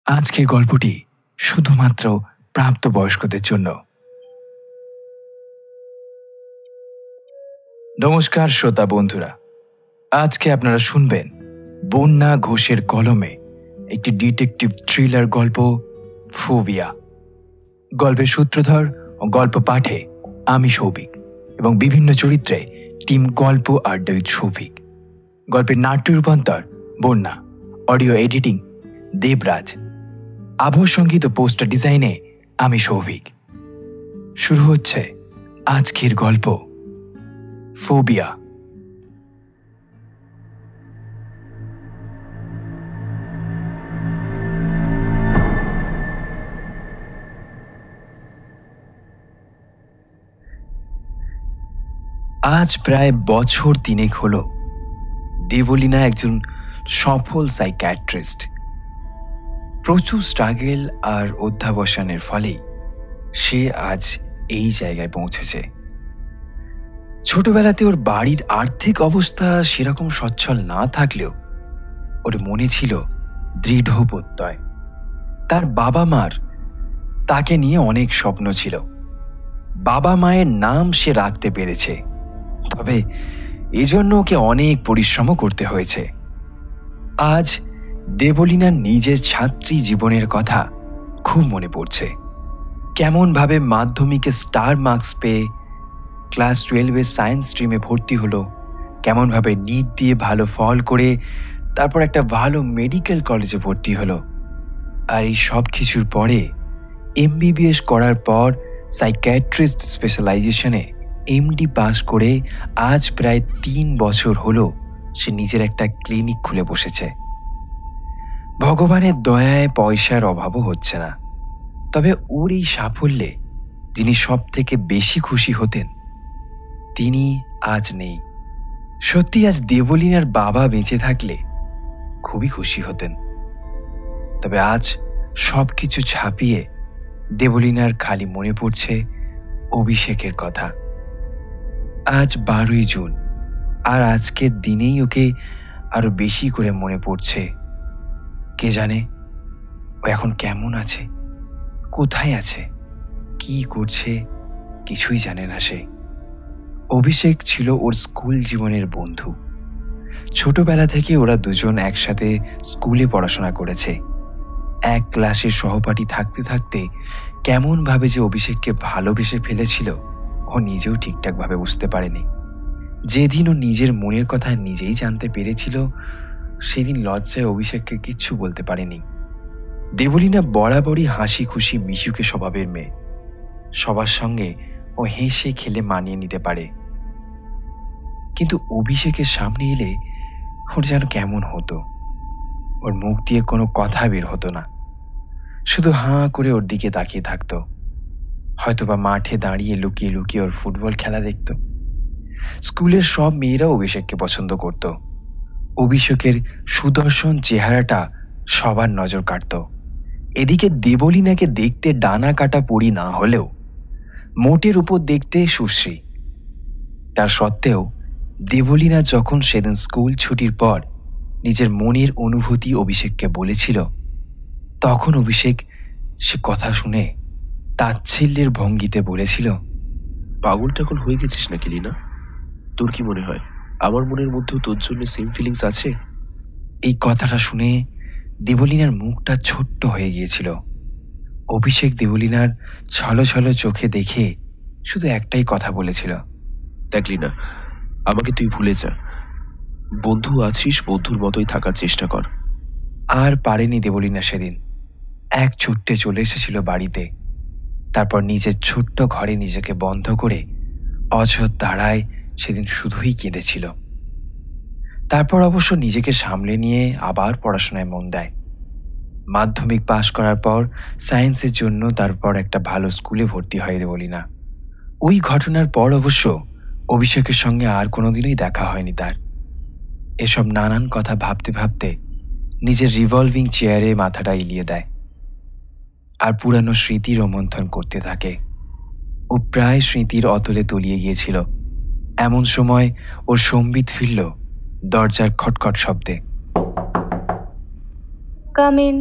আজকের গল্পটি শুধুমাত্র প্রাপ্তবয়স্কদের জন্য। নমস্কার শ্রোতা বন্ধুরা, আজকে আপনারা শুনবেন বন্যা ঘোষের কলমে একটি ডিটেকটিভ থ্রিলার গল্প ফোবিয়া। গল্পের সূত্রধর ও গল্প পাঠে আমি সৌভিক এবং বিভিন্ন চরিত্রে টিম গল্প আড্ডাবিদ সৌভিক। গল্পের নাট্য রূপান্তর বন্যা, অডিও এডিটিং দেবরাজ, আবহ সঙ্গীত ও পোস্টার ডিজাইনে আমি সৌভিক। শুরু হচ্ছে আজকের গল্প ফোবিয়া। আজ প্রায় বছর 3 হলো দেবলীনা একজন সফল সাইকিয়াট্রিস্ট। প্রচুর স্ট্রাগল আর অধ্যাবসানের ফলেই সে আজ এই জায়গায় পৌঁছেছে। ছোটবেলাতে ওর বাড়ির আর্থিক অবস্থা সেরকম সচ্ছল না থাকলেও ওর মনে ছিল দৃঢ় প্রত্যয়। তার বাবা মার তাকে নিয়ে অনেক স্বপ্ন ছিল। বাবা মায়ের নাম সে রাখতে পেরেছে, তবে এজন্য ওকে অনেক পরিশ্রমও করতে হয়েছে। আজ দেবলীনার নিজের ছাত্রী জীবনের কথা খুব মনে পড়ছে। কেমনভাবে মাধ্যমিকে স্টার মার্কস পেয়ে ক্লাস 12-এ সায়েন্স স্ট্রিমে ভর্তি হলো, কেমনভাবে নিট দিয়ে ভালো ফল করে তারপর একটা ভালো মেডিকেল কলেজে ভর্তি হলো, আর এই সব কিছুর পরে MBBS করার পর সাইকিয়াট্রিস্ট স্পেশালাইজেশনে MD পাস করে আজ প্রায় 3 বছর হলো সে নিজের একটা ক্লিনিক খুলে বসেছে। ভগবানের দয়ায় পয়সার অভাবও হচ্ছে না, তবে ওর এই সাফল্যে যিনি সব থেকে বেশি খুশি হতেন তিনি আজ নেই। সত্যি আজ দেবলীনার বাবা বেঁচে থাকলে খুবই খুশি হতেন, তবে আজ সব কিছু ছাপিয়ে দেবলীনার খালি মনে পড়ছে অভিষেকের কথা। আজ 12ই জুন, আর আজকের দিনেই ওকে আরো বেশি করে মনে পড়ছে। কে জানে ও এখন কেমন আছে, কোথায় আছে, কি করছে, কিছুই জানে না সে। অভিষেক ছিল ওর স্কুল জীবনের বন্ধু। ছোটবেলা থেকে ওরা দুজন একসাথে স্কুলে পড়াশোনা করেছে। এক ক্লাসের সহপাঠী থাকতে থাকতে কেমনভাবে যে অভিষেককে ভালোবেসে ফেলেছিল ও নিজেও ঠিকঠাকভাবে বুঝতে পারেনি। যেদিন ও নিজের মনের কথা নিজেই জানতে পেরেছিল সেদিন লজ্জায় অভিষেককে কিচ্ছু বলতে পারেনি। দেবলীনা বরাবরই হাসি খুশি মিশুকে স্বভাবের মেয়ে। সবার সঙ্গে ও হেসে খেলে মানিয়ে নিতে পারে, কিন্তু অভিষেকের সামনে এলে ওর যেন কেমন হতো। ওর মুখ দিয়ে কোনো কথা বের হতো না, শুধু হাঁ করে ওর দিকে তাকিয়ে থাকতো। হয়তোবা মাঠে দাঁড়িয়ে লুকিয়ে লুকিয়ে ওর ফুটবল খেলা দেখত। স্কুলের সব মেয়েরা অভিষেককে পছন্দ করত। অভিষেকের সুদর্শন চেহারাটা সবার নজর কাটত। এদিকে দেবলীনাকে দেখতে ডানা কাটা পরি না হলেও মোটের উপর দেখতে সুশ্রী। তার সত্ত্বেও দেবলীনা যখন সেদিন স্কুল ছুটির পর নিজের মনের অনুভূতি অভিষেককে বলেছিল, তখন অভিষেক সে কথা শুনে তাচ্ছিল্যের ভঙ্গিতে বলেছিল, পাগল টাগল হয়ে গেছিস নাকি লীনা? তোর কি মনে হয় আমার মনের মধ্যেও তোর জন্য সেম ফিলিংস আছে? এই কথাটা শুনে দেবলীনার মুখটা ছোট্ট হয়ে গিয়েছিল। অভিষেক দেবলীনার ছলো ছলো চোখে দেখে শুধু একটাই কথা বলেছিল, দেখ লীনা, আমাকে তুই ভুলে যা। বন্ধু আছিস, বন্ধুর মতোই থাকার চেষ্টা কর। আর পারেনি দেবলীনা সেদিন। এক ছুট্টে চলে এসেছিল বাড়িতে। তারপর নিজের ছোট্ট ঘরে নিজেকে বন্ধ করে অঝোর দাঁড়ায় সেদিন শুধুই কেঁদেছিল। তারপর অবশ্য নিজেকে সামলে নিয়ে আবার পড়াশোনায় মন দেয়। মাধ্যমিক পাশ করার পর সায়েন্সের জন্য তারপর একটা ভালো স্কুলে ভর্তি হয় দেবলীনা। ওই ঘটনার পর অবশ্য অভিষেকের সঙ্গে আর কোনোদিনই দেখা হয়নি তার। এসব নানান কথা ভাবতে ভাবতে নিজের রিভলভিং চেয়ারে মাথাটা এলিয়ে দেয় আর পুরানো স্মৃতি রোমন্থন করতে থাকে। ও প্রায় স্মৃতির অতলে তলিয়ে গিয়েছিল। এমন সময় ওর সম্বিত ফিরল দরজার খটখট শব্দে। Come in.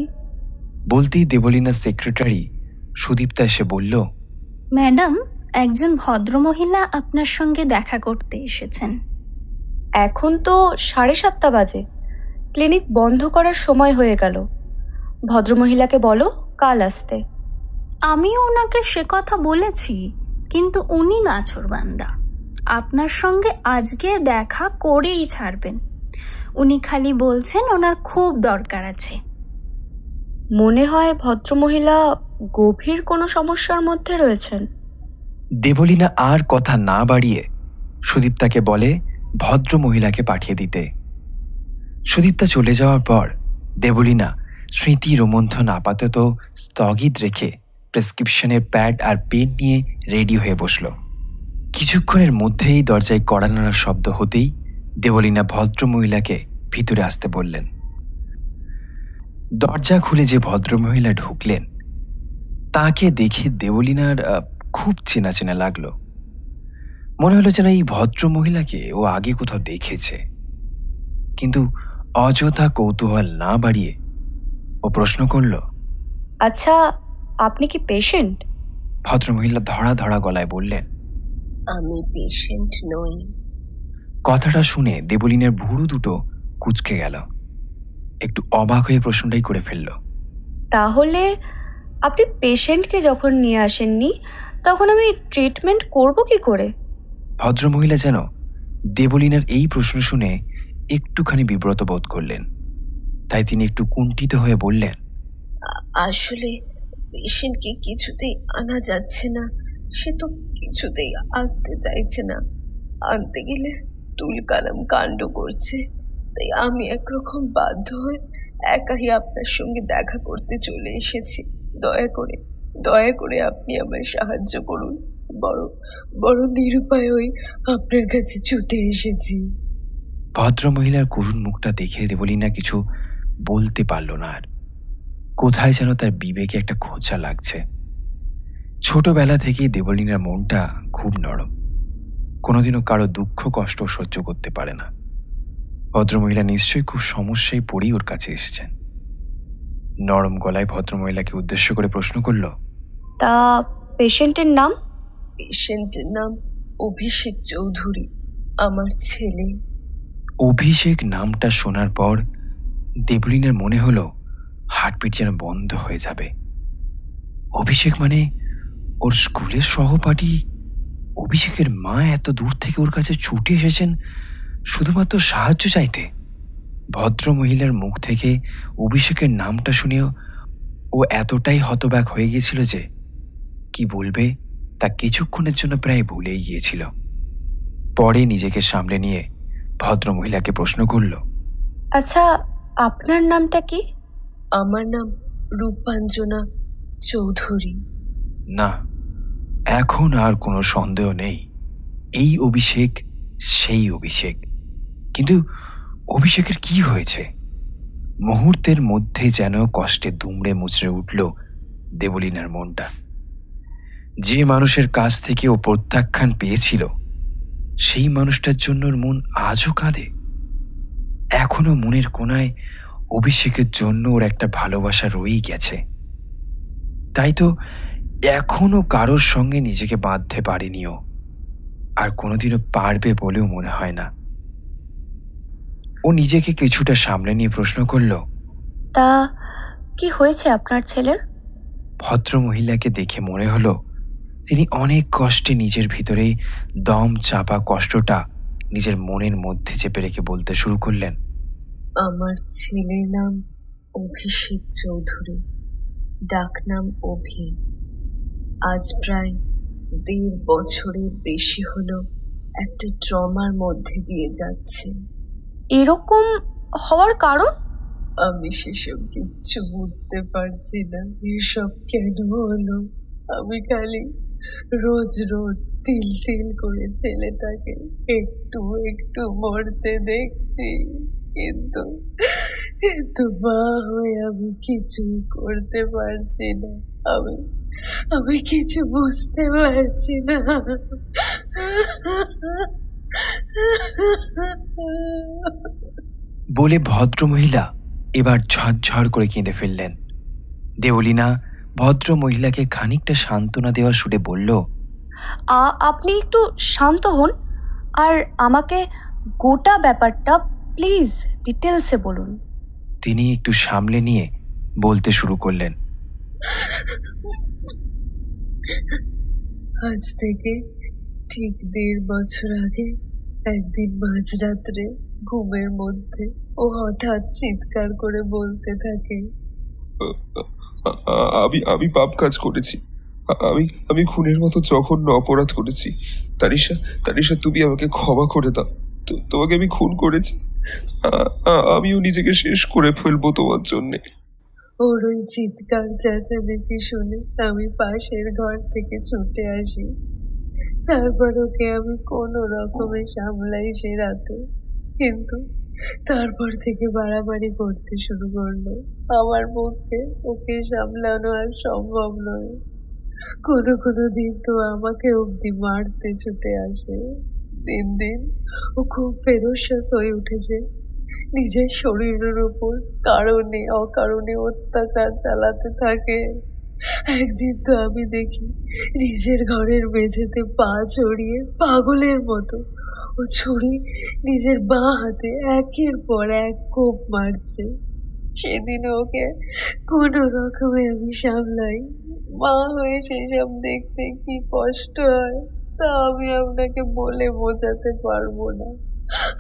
বলতেই দেবলীনার সেক্রেটারি সুদীপ্তা এসে বলল, ম্যাডাম, একজন ভদ্রমহিলা আপনার সঙ্গে দেখা করতে এসেছেন। এখন তো 7:30 বাজে, ক্লিনিক বন্ধ করার সময় হয়ে গেল। ভদ্রমহিলাকে বলো কাল আসতে। আমিও ওনাকে সে কথা বলেছি, কিন্তু উনি নাছোড়বান্দা। আপনার সঙ্গে আজকে দেখা করেই ছাড়বেন। উনি খালি বলছেন ওনার খুব দরকার আছে। মনে হয় ভদ্রমহিলা গভীর কোনো সমস্যার মধ্যে রয়েছেন। দেবলীনা আর কথা না বাড়িয়ে সুদীপ্তাকে বলে ভদ্রমহিলাকে পাঠিয়ে দিতে। সুদীপ্তা চলে যাওয়ার পর দেবলীনা স্মৃতি রোমন্থন আপাতত স্থগিত রেখে প্রেসক্রিপশনের প্যাড আর পেন নিয়ে রেডি হয়ে বসল। কিছুক্ষণের মধ্যেই দরজায় কড়া নাড়ার শব্দ হতেই দেবলীনা ভদ্রমহিলাকে ভিতরে আসতে বললেন। দরজা খুলে যে ভদ্রমহিলা ঢুকলেন তাকে দেখে দেবলীনার খুব চেনা চেনা লাগলো। মনে হলো যেন এই ভদ্রমহিলাকে ও আগে কোথাও দেখেছে। কিন্তু অযথা কৌতূহল না বাড়িয়ে ও প্রশ্ন করল, আচ্ছা, আপনি কি পেশেন্ট? ভদ্রমহিলা ধরা ধরা গলায় বললেন, আমি পেশেন্ট নই। কথাটা শুনে দেবলীনের ভুরু দুটো কুঁচকে গেল। একটু অবাক হয়ে প্রশ্নটাই করে ফেলল, তাহলে আপনি পেশেন্টকে যখন নিয়ে আসেননি তখন আমি ট্রিটমেন্ট করব কি করে? ভদ্রমহিলা যেন দেবলীনার এই প্রশ্ন শুনে একটুখানি বিব্রত বোধ করলেন। তাই তিনি একটু কুণ্ঠিত হয়ে বললেন, আসলে পেশেন্টকে কিছুতেই আনা যাচ্ছে না। সে তো কিছুতেই আসতে চাইছে না। আনতে গেলে তুলকালাম কাণ্ড করছে। তাই আমি একরকম বাধ্য হয়ে একাই আপনার সঙ্গে দেখা করতে চলে এসেছি। দয়া করে আপনি আমায় সাহায্য করুন। বড় নিরুপায় হয়ে আপনার কাছে ছুটে এসেছি। ভদ্রমহিলার করুণ মুখটা দেখে দেবলীনা কিছু বলতে পারল না। আর কোথায় যেন তার বিবেকে একটা খোঁচা লাগছে। ছোটবেলা থেকেই দেবলীনার মনটা খুব নরম, কোনোদিনও কারো দুঃখ কষ্ট সহ্য করতে পারে না। ভদ্রমহিলা নিশ্চয়ই খুব সমস্যায় পড়েই ওর কাছে এসেছেন। নরম গলায় ভদ্রমহিলাকে উদ্দেশ্য করে প্রশ্ন করল, তা পেশেন্টের নাম? পেশেন্টের নাম অভিষেক চৌধুরী, আমার ছেলে। অভিষেক নামটা শোনার পর দেবলীনার মনে হলো হার্টবিট যেন বন্ধ হয়ে যাবে। অভিষেক মানে ওর স্কুলের সহপাঠী। অভিষেকের মা এত দূর থেকে ওর কাছে ছুটে এসেছেন শুধুমাত্র সাহায্য চাইতে। ভদ্রমহিলার মুখ থেকে অভিষেকের নামটা শুনেও ও এতটাই হতবাক হয়ে গিয়েছিল যে কি বলবে তা কিছুক্ষণের জন্য প্রায় ভুলেই গিয়েছিল। পরে নিজেকে সামলে নিয়ে ভদ্রমহিলাকে প্রশ্ন করল, আচ্ছা, আপনার নামটা কি? আমার নাম রূপাঞ্জনা চৌধুরী। না, এখন আর কোনো সন্দেহ নেই, এই অভিষেক সেই অভিষেক। কিন্তু অভিষেকের কি হয়েছে? মুহূর্তের মধ্যে যেন কষ্টে দুমড়ে মুচড়ে উঠল দেবলীনার মনটা। যে মানুষের কাছ থেকে ও প্রত্যাখ্যান পেয়েছিল সেই মানুষটার জন্য ওর মন আজও কাঁদে। এখনো মনের কোনায় অভিষেকের জন্য ওর একটা ভালোবাসা রয়েই গেছে। তাই তো এখনো কারোর সঙ্গে নিজেকে বাঁধতে পারেনিও, আর কোনোদিনও পারবে বলেও মনে হয় না। ও নিজেকে কিছুটা সামলে নিয়ে প্রশ্ন করল, তা কি হয়েছে আপনার ছেলের? ভদ্রমহিলাকে দেখে মনে হলো তিনি অনেক কষ্টে নিজের ভিতরে দম চাপা কষ্টটা নিজের মনের মধ্যে চেপে রেখে বলতে শুরু করলেন, আমার ছেলের নাম অভিষেক চৌধুরী, ডাকনাম অভি। আজ প্রায় 1.5 বছরের বেশি হলো একটা ট্রমার মধ্যে দিয়ে যাচ্ছে। এরকম হওয়ার কারণ? আমি সেসব কিচ্ছু বুঝতে পারছি না। এসব কেন হলো? আমি খালি রোজ তিল তিল করে ছেলেটাকে একটু একটু মরতে দেখছি, কিন্তু মা হয়ে আমি কিছুই করতে পারছি না। আমি কিছু বুঝতে পারছি না। বলে ভদ্রমহিলা এবার ঝরঝর করে কেঁদে ফেললেন। দেবলীনা ভদ্র মহিলাকে খানিকটা সান্ত্বনা দেওয়ার সুরে বলল, আপনি একটু শান্ত হন আর আমাকে গোটা ব্যাপারটা প্লিজ ডিটেলসে বলুন। তিনি একটু সামলে নিয়ে বলতে শুরু করলেন, আজ থেকে ঠিক 1.5 বছর আগে একদিন মাঝরাত্রে ঘুমের মধ্যে ও হঠাৎ চিৎকার করে বলতে থাকে, আমি আমি পাপ কাজ করেছি, আমি আমি খুনের মতো জঘন্য অপরাধ করেছি। তানিশা, তানিশা, তুমি আমাকে ক্ষমা করে দাও। তোমাকে আমি খুন করেছি, আমিও নিজেকে শেষ করে ফেলবো তোমার জন্যে। ওর ওই চিৎকার চেঁচামেচি শুনে আমি পাশের ঘর থেকে ছুটে আসি। তারপর ওকে আমি কোনো রকমে সামলাই সে রাতে, কিন্তু তারপর থেকে বাড়াবাড়ি করতে শুরু করলো। আমার পক্ষে ওকে সামলানো আর সম্ভব নয়। কোনো দিন তো আমাকে অব্দি মারতে ছুটে আসে। দিন দিন ও খুব ফেরোসাস হয়ে উঠেছে। নিজের শরীরের উপর কারণে অকারণে অত্যাচার চালাতে থাকে। একদিন তো আমি দেখি নিজের ঘরের মেঝেতে পা ছড়িয়ে পাগলের মতো ও ছুরি নিজের বাঁ হাতে একের পর এক কোপ মারছে। সেদিন ওকে কোনো রকমে আমি সামলাই। মা হয়ে সেসব দেখতে কি কষ্ট হয় তা আমি আপনাকে বলে বোঝাতে পারবো না।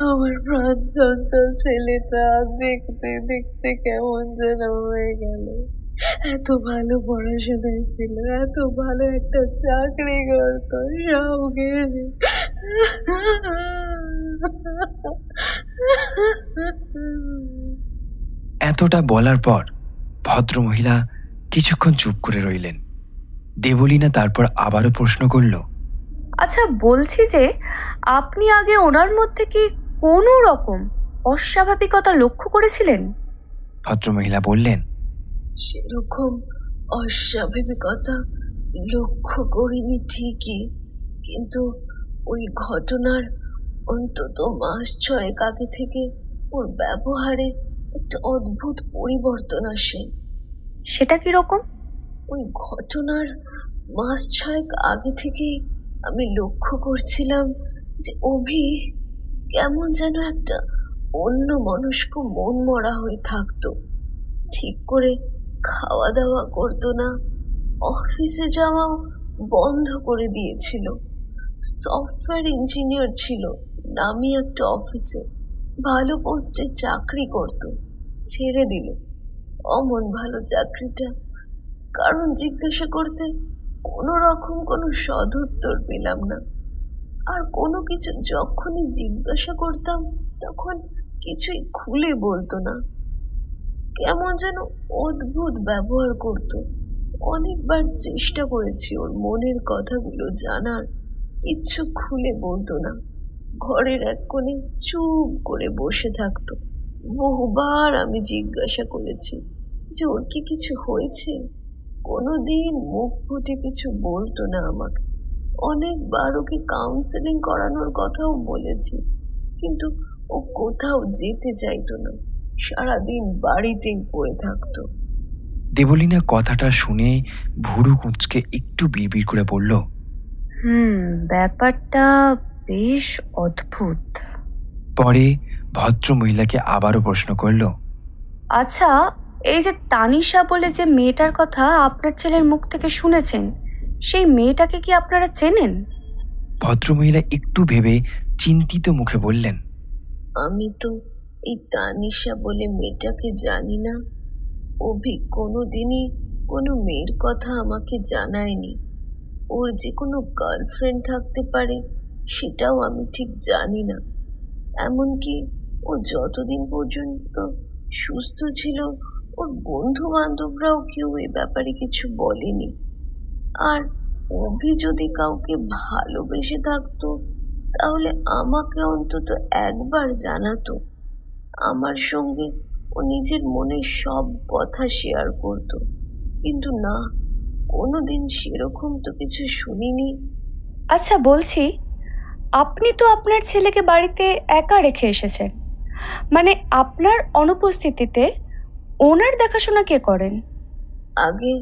আমার প্রাণ চঞ্চল ছেলেটা দেখতে দেখতে কেমন যেন হয়ে গেল। এত ভালো পড়াশোনায় ছিল, এত ভালো একটা চাকরি করতো, সব গেলে। এতটা বলার পর ভদ্রমহিলা কিছুক্ষণ চুপ করে রইলেন। দেবলীনা তারপর আবারও প্রশ্ন করল, আচ্ছা, বলছি যে আপনি আগে ওনার মধ্যে কি কোনো রকম অস্বাভাবিকতা লক্ষ্য করেছিলেন? ভদ্রমহিলা বললেন, সেরকম অস্বাভাবিকতা লক্ষ্য করিনি ঠিকই, কিন্তু ওই ঘটনার অন্তত মাস 6 আগে থেকে ওর ব্যবহারে একটা অদ্ভুত পরিবর্তন আসে। সেটা কি রকম? ওই ঘটনার মাস 6 আগে থেকেই আমি লক্ষ্য করছিলাম যে অভি কেমন যেন একটা অন্য মনস্ক মন মরা হয়ে থাকতো। ঠিক করে খাওয়া দাওয়া করতো না, অফিসে যাওয়াও বন্ধ করে দিয়েছিল। সফটওয়্যার ইঞ্জিনিয়ার ছিল, নামি একটা অফিসে ভালো পোস্টে চাকরি করত, ছেড়ে দিল। অমন ভালো চাকরিটা, কারণ জিজ্ঞাসা করতে কোনো রকম কোনো সদুত্তর পেলাম না। আর কোনো কিছু যখনই জিজ্ঞাসা করতাম তখন কিছুই খুলে বলতো না, কেমন যেন অদ্ভুত ব্যবহার করত। অনেকবার চেষ্টা করেছি ওর মনের কথাগুলো জানার, কিচ্ছু খুলে বলতো না। ঘরের এক কোণে চুপ করে বসে থাকতো। বহুবার আমি জিজ্ঞাসা করেছি যে ওর কি কিছু হয়েছে, কোনোদিন মুখ ফুটে কিছু বলতো না আমাকে। অনেকবার ওকে কাউন্সেলিং করানোর কথাও বলেছি, কিন্তু ও কোথাও যেতে চাইতো না, সারাদিন বাড়িতেই পড়ে থাকতো। দেবলীনা কথাটা শুনে ভুরু কুঁচকে একটু বিড়বিড় করে বলল, ব্যাপারটা বেশ অদ্ভুত। পরে ভদ্রমহিলাকে আবারও প্রশ্ন করল, আচ্ছা, এই যে তানিশা বলে যে মেয়েটার কথা আপনার ছেলের মুখ থেকে শুনেছেন, সেই মেয়েটাকে কি আপনারা চেনেন? ভদ্রমহিলা একটু ভেবে চিন্তিত মুখে বললেন, আমি তো এই তানিশা বলে মেয়েটাকে জানি না। অভি কোনোদিনই কোনো মেয়ের কথা আমাকে জানায়নি। ওর যে কোনো গার্লফ্রেন্ড থাকতে পারে সেটাও আমি ঠিক জানি না। এমনকি ও যতদিন পর্যন্ত সুস্থ ছিল ওর বন্ধু বান্ধবরাও কেউ এ ব্যাপারে কিছু বলেনি। আর অভি যদি কাউকে ভালোবেসে থাকতো তাহলে আমাকে অন্তত একবার জানাতো। আমার সঙ্গে ও নিজের মনের সব কথা শেয়ার করতো, কিন্তু না, কোনোদিন সেরকম তো কিছু শুনিনি। আচ্ছা, বলছি, আপনি তো আপনার ছেলেকে বাড়িতে একা রেখে এসেছেন, মানে আপনার অনুপস্থিতিতে ওনার দেখাশোনা কে করেন? আগে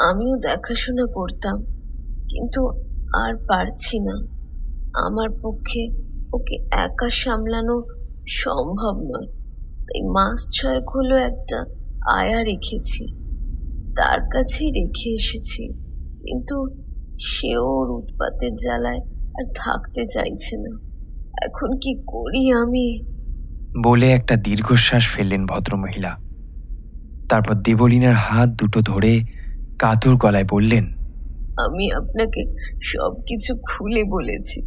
আমিও দেখাশোনা করতাম, কিন্তু আর পারছি না। আমার পক্ষে ওকে একা সামলানো সম্ভব নয়। তাই মাস 6 হলো একটা আয়া রেখেছি, তার কাছেই রেখে এসেছি। কিন্তু সেও ওর উৎপাতের জ্বালায় আর থাকতে চাইছে না। এখন কি করি আমি? বলে একটা দীর্ঘশ্বাস ফেললেন ভদ্রমহিলা। তারপর দেবলীনার হাত দুটো ধরে কাতর গলায় বললেন, আমি আপনাকে সবকিছু খুলে বলেছি,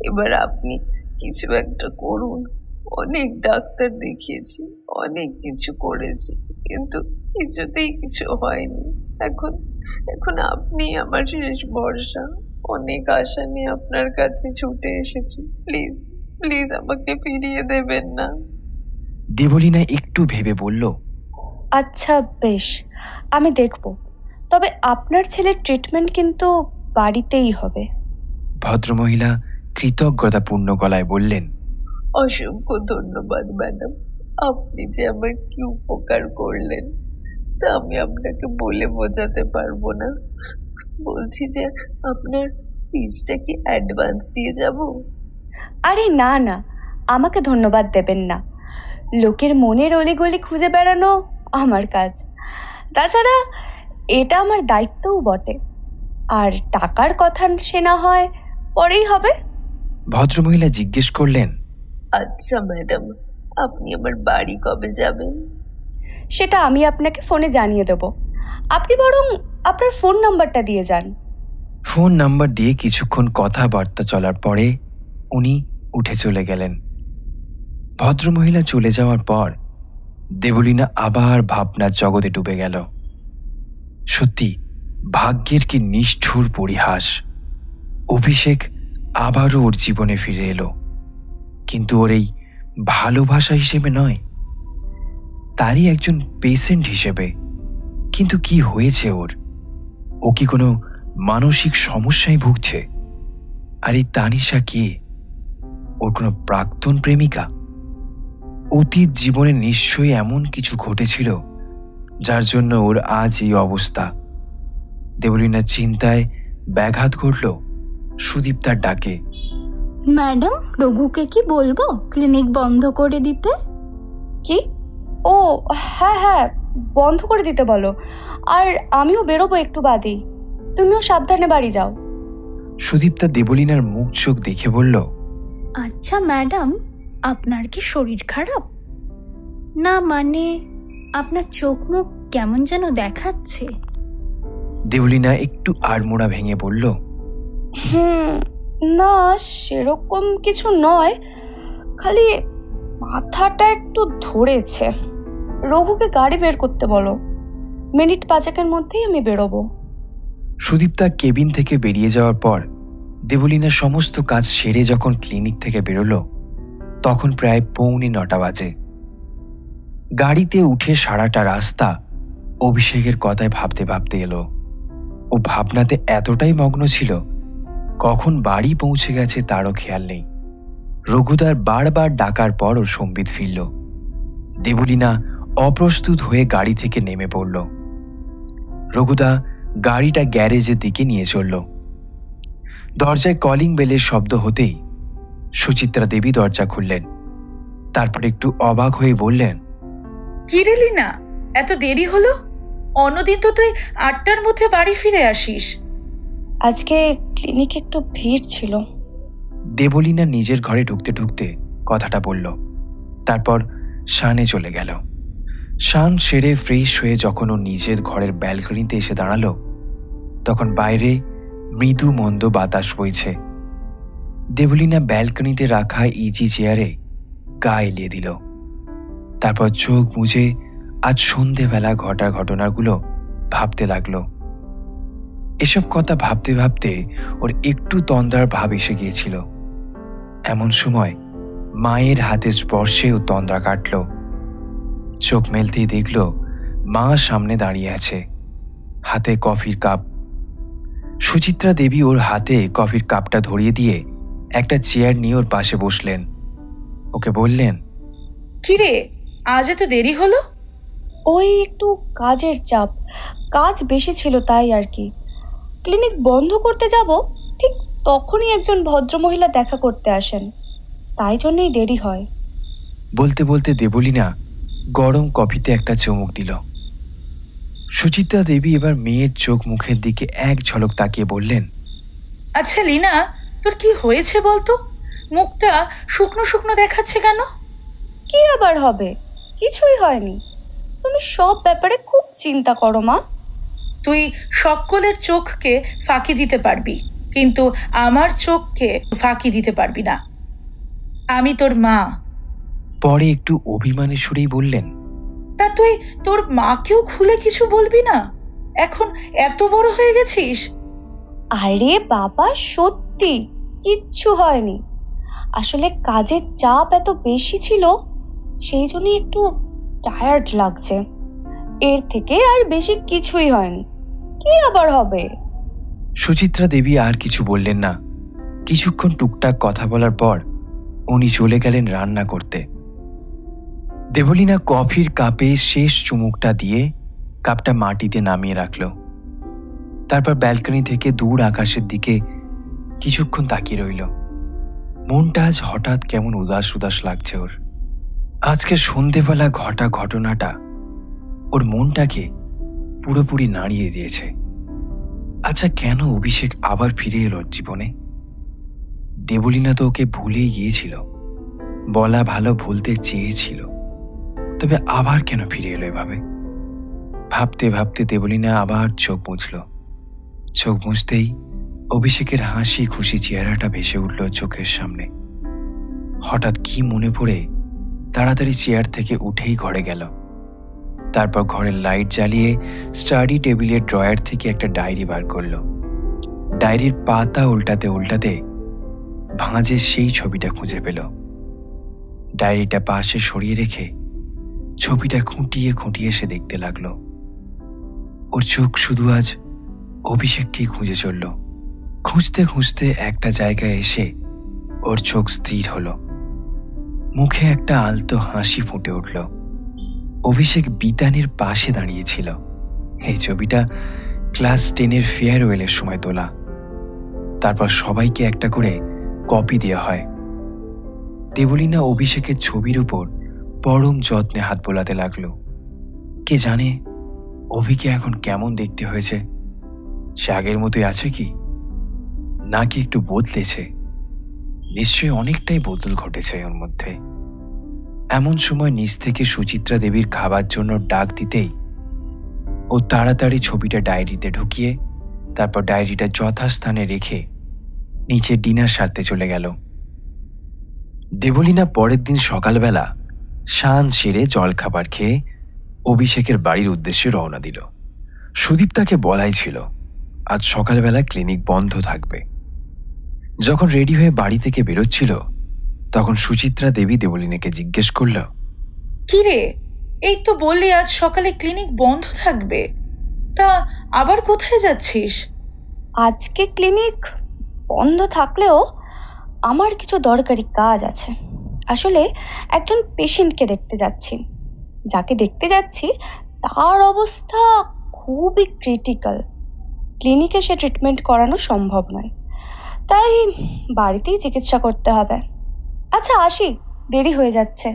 এবার আপনি কিছু একটা করুন। অনেক ডাক্তার দেখিয়েছি, অনেক কিছু করেছি, কিন্তু কিছুতেই কিছু হয়নি। এখন এখন আপনি আমার শেষ ভরসা। অনেক আশা নিয়ে আপনার কাছে ছুটে এসেছি। প্লিজ প্লিজ আমাকে ফিরিয়ে দেবেন না। দেবলীনা একটু ভেবে বলল, আচ্ছা বেশ, আমি দেখব। তবে আপনার ছেলের ট্রিটমেন্ট কিন্তু বাড়িতেই হবে। ভদ্রমহিলা কৃতজ্ঞতাপূর্ণ গলায় বললেন, অসংখ্য ধন্যবাদ ম্যাডাম, আপনি যে আমার কি উপকার করলেন তা আমি আপনাকে বলে বোঝাতে পারবো না। বলছি যে আপনার ফিসটা কি অ্যাডভান্স দিয়ে যাব? আরে না না, আমাকে ধন্যবাদ দেবেন না। লোকের মনের অলিগলি খুঁজে বেড়ানো আমার কাজ। তাছাড়া এটা আমার দায়িত্বও বটে। আর টাকার কথা সে না হয় পরেই হবে। ভদ্রমহিলা জিজ্ঞেস করলেন, আচ্ছা ম্যাডাম, আপনি আমার বাড়ি কবে যাবেন? সেটা আমি আপনাকে ফোনে জানিয়ে দেব। আপনি বরং আপনার ফোন নাম্বারটা দিয়ে যান। ফোন নাম্বার দিয়ে কিছুক্ষণ কথাবার্তা চলার পরে উনি উঠে চলে গেলেন। ভদ্রমহিলা চলে যাওয়ার পর দেবলীনা আবার ভাবনার জগতে ডুবে গেল। সত্যি ভাগ্যের কি নিষ্ঠুর পরিহাস। অভিষেক আবারও ওর জীবনে ফিরে এলো, কিন্তু ওর এই ভালোবাসা হিসেবে নয়, তারই একজন পেশেন্ট হিসেবে। কিন্তু কি হয়েছে ওর? ও কি কোনো মানসিক সমস্যায় ভুগছে? আর এই তানিশা কে? ওর কোনো প্রাক্তন প্রেমিকা? অতীত জীবনে নিশ্চয়ই এমন কিছু ঘটেছিল যার জন্য ওর আজ এই অবস্থা। দেবলীনার চিন্তায় ব্যাঘাত ঘটল সুদীপ্তার ডাকে। ম্যাডাম, রঘুকে কি বলবো ক্লিনিক বন্ধ করে দিতে? কি? ও হ্যাঁ হ্যাঁ, বন্ধ করে দিতে বলো। আর আমিও বেরোবো একটু বাদেই। তুমিও সাবধানে বাড়ি যাও। সুদীপ্তা দেবলীনার মুখ চোখ দেখে বলল, আচ্ছা ম্যাডাম, আপনার কি শরীর খারাপ? না মানে আপনার চোখ মুখ কেমন যেন দেখাচ্ছে। দেবলীনা একটু আড়মোড়া ভেঙে বলল, না সেরকম কিছু নয়, খালি মাথাটা একটু ধরেছে। রঘুকে গাড়ি বের করতে বলো, মিনিট 5 মধ্যেই আমি বেরোবো। সুদীপ্তা কেবিন থেকে বেরিয়ে যাওয়ার পর দেবলীনা সমস্ত কাজ সেরে যখন ক্লিনিক থেকে বেরোলো তখন প্রায় 9:45 বাজে। গাড়িতে উঠে সারাটা রাস্তা অভিষেকের কথায় ভাবতে ভাবতে এলো। ও ভাবনাতে এতটাই মগ্ন ছিল কখন বাড়ি পৌঁছে গেছে তারও খেয়াল নেই। রঘুদার বারবার ডাকার পর ওর সম্বিত ফিরল। দেবলীনা অপ্রস্তুত হয়ে গাড়ি থেকে নেমে পড়ল। রঘুদা গাড়িটা গ্যারেজের দিকে নিয়ে চলল। দরজায় কলিং বেলের শব্দ হতেই সুচিত্রা দেবী দরজা খুললেন। তারপর একটু অবাক হয়ে বললেন, কি রে লীনা, এত দেরি হলো? অন্যদিন তো তুই 8টার মধ্যে বাড়ি ফিরে আসিস। আজকে ক্লিনিকে একটু ভিড় ছিল। দেবলীনা নিজের ঘরে ঢুকতে ঢুকতে কথাটা বলল। তারপর শানে চলে গেল। শান সেরে ফ্রেশ হয়ে যখন ও নিজের ঘরের ব্যালকনিতে এসে দাঁড়ালো তখন বাইরে মৃদু মন্দ বাতাস বইছে। দেবলীনা ব্যালকনিতে রাখা ইজি চেয়ারে গা এলিয়ে দিল। তারপর চোখ মুছে আজ সন্ধেবেলা ঘটা ঘটনাগুলো ভাবতে লাগলো। এসব কথা ভাবতে ভাবতে ওর একটু তন্দ্রার ভাব এসে গিয়েছিল। এমন সময় মায়ের হাতের স্পর্শে ও তন্দ্রা কাটল। চোখ মেলতেই দেখল মা সামনে দাঁড়িয়ে আছে, হাতে কফির কাপ। সুচিত্রা দেবী ওর হাতে কফির কাপটা ধরিয়ে দিয়ে একটা চেয়ার নিয়ে ওর পাশে বসলেন। ওকে বললেন, কি রে, আজ এত দেরি হলো? ওই একটু কাজের চাপ, কাজ বেশি ছিল তাই আর কি। ক্লিনিক বন্ধ করতে যাব ঠিক তখনই একজন ভদ্রমহিলা দেখা করতে আসেন, তাই জন্যই দেরি হয়। বলতে বলতে দেবলীনা গরম কফিতে একটা চুমুক দিল। সুচিত্রা দেবী এবার মেয়ের চোখ মুখের দিকে এক ঝলক তাকিয়ে বললেন, আচ্ছা লীনা, তোর কি হয়েছে বলতো? মুখটা শুকনো শুকনো দেখাচ্ছে কেন? কি আবার হবে? কিছুই হয়নি। তুমি সব ব্যাপারে খুব চিন্তা করো মা। তুই সকলের চোখকে ফাঁকি দিতে পারবি, কিন্তু আমার চোখকে ফাঁকি দিতে পারবি না। আমি তোর মা। পরে একটু অভিমানের সুরেই বললেন, তা তুই তোর মাকেও খুলে কিছু বলবি না? এখন এত বড় হয়ে গেছিস। আরে বাবা, সত্যি কিচ্ছু হয়নি। আসলে কাজের চাপ এত বেশি ছিল, সেই জন্য একটু টায়ার্ড লাগছে। এর থেকে আর বেশি কিছুই হয়নি। কি আবার হবে? সুচিত্রা দেবী আর কিছু বললেন না। কিছুক্ষণ টুকটাক কথা বলার পর উনি চলে গেলেন রান্না করতে। দেবলীনা কফির কাপে শেষ চুমুকটা দিয়ে কাপটা মাটিতে নামিয়ে রাখল। তারপর ব্যালকনি থেকে দূর আকাশের দিকে কিছুক্ষণ তাকিয়ে রইল। মনটা আজ হঠাৎ কেমন উদাস উদাস লাগছে ওর। আজকে সন্ধেবেলা ঘটা ঘটনাটা ওর মনটাকে পুরোপুরি নাড়িয়ে দিয়েছে। আচ্ছা, কেন অভিষেক আবার ফিরে এলো ওর জীবনে? দেবলীনা তো ওকে ভুলেই গিয়েছিল, বলা ভালো ভুলতে চেয়েছিল, তবে আবার কেন ফিরে এলো এভাবে? ভাবতে ভাবতে দেবলীনা আবার চোখ মুছল। চোখ মুছতেই অভিষেকের হাসি খুশি চেহারাটা ভেসে উঠল চোখের সামনে। হঠাৎ কি মনে পড়ে তাড়াতাড়ি চেয়ার থেকে উঠেই ঘরে গেল। তারপর ঘরের লাইট জ্বালিয়ে স্টাডি টেবিলের ড্রয়ার থেকে একটা ডায়েরি বার করল। ডায়েরির পাতা উল্টাতে উল্টাতে ভাঁজের সেই ছবিটা খুঁজে পেল। ডায়েরিটা পাশে সরিয়ে রেখে ছবিটা খুঁটিয়ে খুঁটিয়ে সে দেখতে লাগলো। ওর চোখ শুধু আজ অভিষেককেই খুঁজে চলল। খুঁজতে খুঁজতে একটা জায়গায় এসে ওর চোখ স্থির হলো। মুখে একটা আলতো হাসি ফুটে উঠল। অভিষেক বিতানের পাশে দাঁড়িয়েছিল। এই ছবিটা ক্লাস 10-এর ফেয়ারওয়েলের সময় তোলা। তারপর সবাইকে একটা করে কপি দেওয়া হয়। দেবলীনা অভিষেকের ছবির উপর পরম যত্নে হাত বোলাতে লাগলো। কে জানে অভিকে এখন কেমন দেখতে হয়েছে? সে আগের মতোই আছে কি, নাকি একটু বদলেছে? নিশ্চয়ই অনেকটাই বদল ঘটেছে ওর মধ্যে। এমন সময় নিচ থেকে সুচিত্রা দেবীর খাবার জন্য ডাক দিতেই ও তাড়াতাড়ি ছবিটা ডায়েরিতে ঢুকিয়ে তারপর ডায়েরিটা যথাস্থানে রেখে নিচে ডিনার সারতে চলে গেল। দেবলীনা পরের দিন সকালবেলা স্নান সেরে জলখাবার খেয়ে অভিষেকের বাড়ির উদ্দেশ্যে রওনা দিল। সুদীপ তাকে বলাই ছিল আজ সকালবেলা ক্লিনিক বন্ধ থাকবে। যখন রেডি হয়ে বাড়ি থেকে বেরোচ্ছিল তখন সুচিত্রা দেবী দেবলীনাকে জিজ্ঞেস করল, কি রে, এই তো বললি আজ সকালে ক্লিনিক বন্ধ থাকবে, তা আবার কোথায় যাচ্ছিস? আজকে ক্লিনিক বন্ধ থাকলেও আমার কিছু দরকারি কাজ আছে। আসলে একজন পেশেন্টকে দেখতে যাচ্ছি। যাকে দেখতে যাচ্ছি তার অবস্থা খুবই ক্রিটিক্যাল। ক্লিনিকে সে ট্রিটমেন্ট করানো সম্ভব নয়, তাই বাড়িতেই চিকিৎসা করতে হবে। আচ্ছা আসি, দেরি হয়ে যাচ্ছে।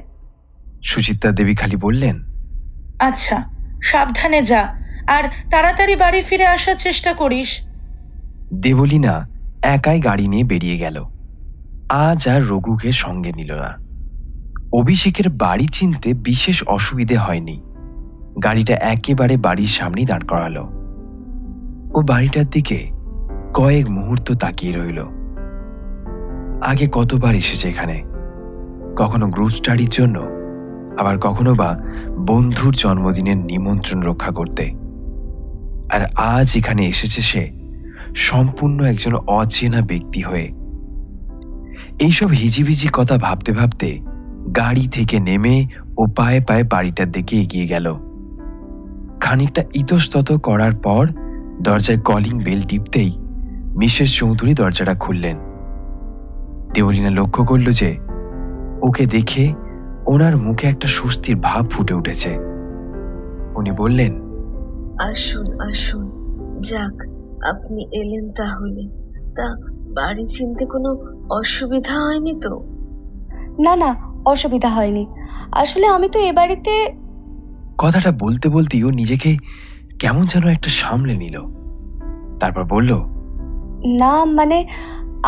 সুচিত্রা দেবী খালি বললেন, আচ্ছা, সাবধানে যা, আর তাড়াতাড়ি বাড়ি ফিরে আসার চেষ্টা করিস। দেবলীনা একাই গাড়ি নিয়ে বেরিয়ে গেল। আজ আর রঘুকে সঙ্গে নিল না। অভিষেকের বাড়ি চিনতে বিশেষ অসুবিধে হয়নি। গাড়িটা একেবারে বাড়ির সামনেই দাঁড় করালো। ও বাড়িটার দিকে কয়েক মুহূর্ত তাকিয়ে রইল। আগে কতবার এসেছে এখানে, কখনো গ্রুপ স্টাডির জন্য, আবার কখনো বা বন্ধুর জন্মদিনের নিমন্ত্রণ রক্ষা করতে। আর আজ এখানে এসেছে সে সম্পূর্ণ একজন অচেনা ব্যক্তি হয়ে। এইসব হিজিবিজি কথা ভাবতে ভাবতে গাড়ি থেকে নেমে ও পায়ে পায়ে বাড়িটার দিকে এগিয়ে গেল। খানিকটা ইতস্তত করার পর দরজায় কলিং বেল টিপতেই মিসেস চৌধুরী দরজাটা খুললেন। দেবলীনা লক্ষ্য করল যে ওকে দেখে ওনার মুখে একটা স্বস্তির ভাব ফুটে উঠেছে। উনি বললেন, আসুন আসুন, যাক আপনি এলেন তাহলে। তা বাড়ি চিনতে কোনো অসুবিধা হয়নি তো? না না, অসুবিধা হয়নি। আসলে আমি তো এ বাড়িতে। কথাটা বলতে বলতেই ও নিজেকে কেমন যেন একটা সামলে নিল। তারপর বলল, না মানে,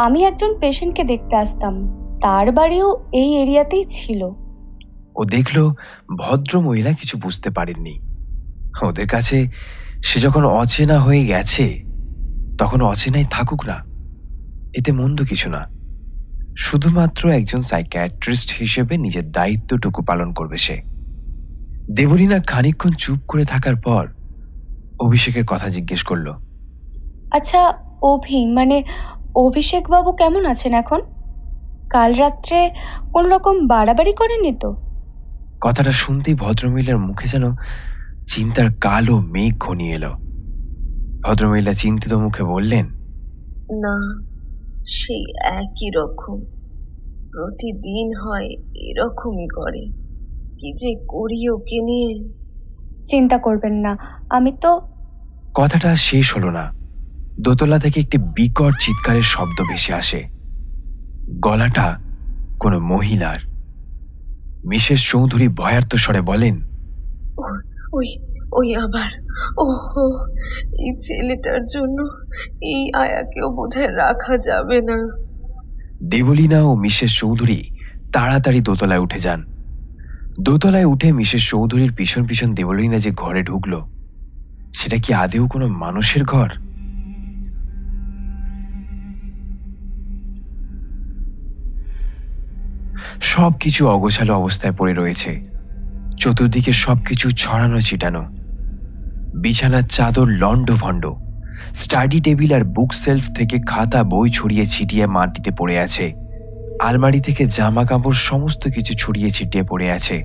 আমি একজন পেশেন্টকে দেখতে আসতাম, তার বাড়িও এই এরিয়াতেই ছিল। ও দেখল ভদ্র মহিলা কিছু বুঝতে পারেননি। ওদের কাছে সে যখন অচেনা হয়ে গেছে তখন অচেনাই থাকুক না, এতে মন্দ কিছু না। শুধুমাত্র একজন সাইকিয়াট্রিস্ট হিসেবে নিজের দায়িত্বটুকু পালন করবে সে। দেবলীনা খানিকক্ষণ চুপ করে থাকার পর অভিষেকের কথা জিজ্ঞেস করল। আচ্ছা, মানে অভিষেক বাবু কেমন আছেন এখন? কাল রাত্রে কোন রকম বাড়াবাড়ি করেননি তো? কথাটা শুনতেই ভদ্রমহিলার মুখে যেন চিন্তার কালো মেঘ ঘনিয়ে এলো। ভদ্রমহিলা চিন্তিত মুখে বললেন, না, সেই একই রকম, প্রতিদিন হয় এরকমই করে। কি যে করি ওকে নিয়ে। চিন্তা করবেন না, আমি তো। কথাটা শেষ হলো না। দোতলা থেকে একটি বিকট চিৎকারের শব্দ ভেসে আসে। গলাটা কোনো মহিলার। মিসেস চৌধুরী ভয়ার্ত স্বরে বলেন, ওই ওই আবার, ওহো, এই ছেলেটার জন্য এই আয়াকেও বোধহয় রাখা যাবে না। দেবলীনা ও মিসেস চৌধুরী তাড়াতাড়ি দোতলায় উঠে যান। দোতলায় উঠে মিসেস চৌধুরীর পিছন পিছন দেবলীনা যে ঘরে ঢুকল, সেটা কি আদেও কোনো মানুষের ঘর? সবকিছু অগোছালো অবস্থায় পড়ে রয়েছে। চতুর্দিকে সবকিছু ছড়ানো ছিটানো। বিছানার চাদর লণ্ডভণ্ড। স্টাডি টেবিল আর বুক সেলফ থেকে খাতা বই ছড়িয়ে ছিটিয়ে মাটিতে পড়ে আছে। আলমারি থেকে জামা কাপড় সমস্ত কিছু ছড়িয়ে ছিটিয়ে পড়ে আছে।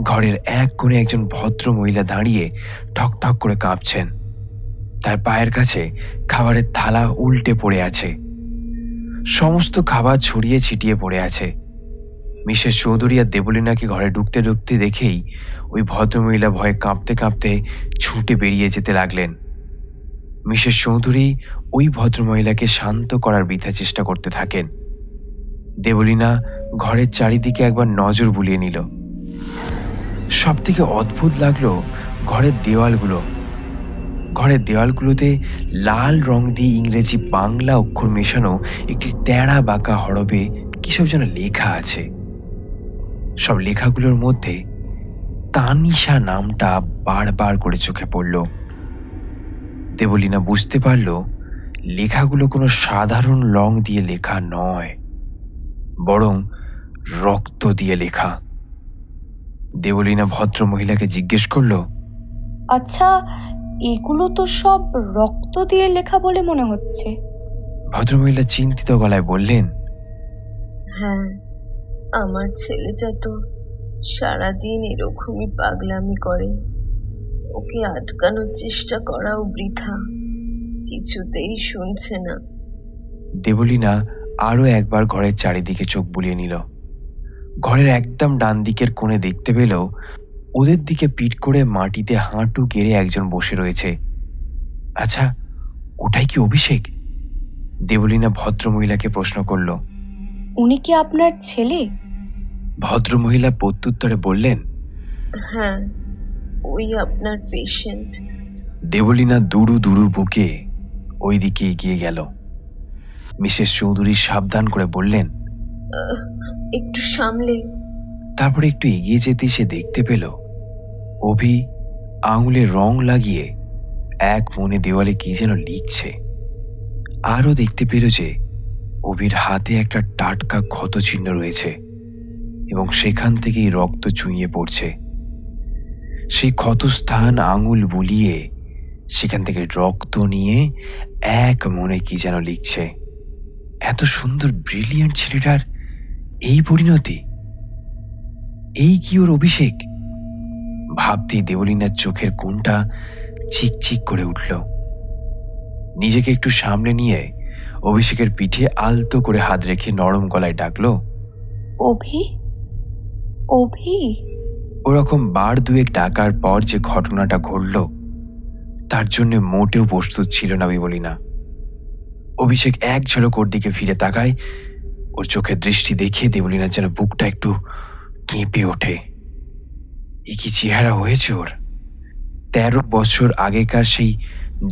ঘরের এক কোণে একজন ভদ্র মহিলা দাঁড়িয়ে ঠক ঠক করে কাঁপছেন। তার পায়ের কাছে খাবারের থালা উল্টে পড়ে আছে। সমস্ত খাবার ছড়িয়ে ছিটিয়ে পড়ে আছে। মিসেস চৌধুরী আর দেবলীনাকে ঘরে ঢুকতে ঢুকতে দেখেই ওই ভদ্রমহিলা ভয়ে কাঁপতে কাঁপতে ছুটে বেরিয়ে যেতে লাগলেন। মিসেস চৌধুরী ওই ভদ্রমহিলাকে শান্ত করার বৃথা চেষ্টা করতে থাকেন। দেবলীনা ঘরের চারিদিকে একবার নজর বুলিয়ে নিল। সব থেকে অদ্ভুত লাগলো ঘরের দেওয়ালগুলো। ঘরের দেওয়ালগুলোতে লাল রং দিয়ে ইংরেজি বাংলা অক্ষর মেশানো একটি তেড়া বাঁকা হরফে কিসব যেন লেখা আছে। সব লেখাগুলোর মধ্যে তানিশা নামটা বারবার করে চোখে পড়ল। দেবলীনা বুঝতে পারল লেখাগুলো কোনো সাধারণ রং দিয়ে লেখা নয়, বরং রক্ত দিয়ে লেখা। দেবলীনা ভদ্র মহিলাকে জিজ্ঞেস করল, আচ্ছা, এগুলো তো সব রক্ত দিয়ে লেখা বলে মনে হচ্ছে। ভদ্রমহিলা চিন্তিত গলায় বললেন, হ্যাঁ, আমার ছেলেটা তো সারাদিন এরকমই পাগলামি করে। ওকে আটকানোর চেষ্টা করাও বৃথা, কিছুতেই শুনছে না। দেবলীনা আরো একবার ঘরের চারিদিকে চোখ বুলিয়ে নিল। ঘরের একদম ডান দিকের কোণে দেখতে পেল ওদের দিকে পিঠ করে মাটিতে হাঁটু গেড়ে একজন বসে রয়েছে। আচ্ছা, ওটাই কি অভিষেক? দেবলীনা ভদ্রমহিলাকে প্রশ্ন করল। উনি কি আপনার ছেলে? ভদ্রমহিলা প্রত্যুত্তরে বললেন, হ্যাঁ, ওই আপনার পেশেন্ট। দেবলীনা দুরু দুরু বুকে ওই দিকে এগিয়ে গেল। মিসেস চৌধুরী সাবধান করে বললেন, একটু সামলে। তারপরে একটু এগিয়ে যেতেই সে দেখতে পেল অভি আঙুলে রং লাগিয়ে এক মনে দেওয়ালে কি যেন লিখছে। আরও দেখতে পেল যে অভির হাতে একটা টাটকা ক্ষত চিহ্ন রয়েছে এবং সেখান থেকেই রক্ত চুইয়ে পড়ছে। সেই ক্ষতস্থান আঙুল বুলিয়ে সেখান থেকে রক্ত নিয়ে এক মনে কি যেন লিখছে। এত সুন্দর ব্রিলিয়ান্ট ছেলেটার এই পরিণতি! এই কি ওর অভিষেক? ভাবতেই দেবলীনার চোখের কোণটা চিকচিক করে উঠল। নিজেকে একটু সামলে নিয়ে অভিষেকের পিঠে আলতো করে হাত রেখে নরম গলায় ডাকলো, অভি, অভি। ওরকম বার দুয়েক ডাকার পর যে ঘটনাটা ঘটল তার জন্য মোটেও প্রস্তুত ছিল না দেবলীনা। অভিষেক এক ঝলক ওর দিকে ফিরে তাকায়। ওর চোখের দৃষ্টি দেখে দেবলীনার যেন বুকটা একটু কেঁপে ওঠে। এ কি চেহারা হয়েছে ওর! 13 বছর আগেকার সেই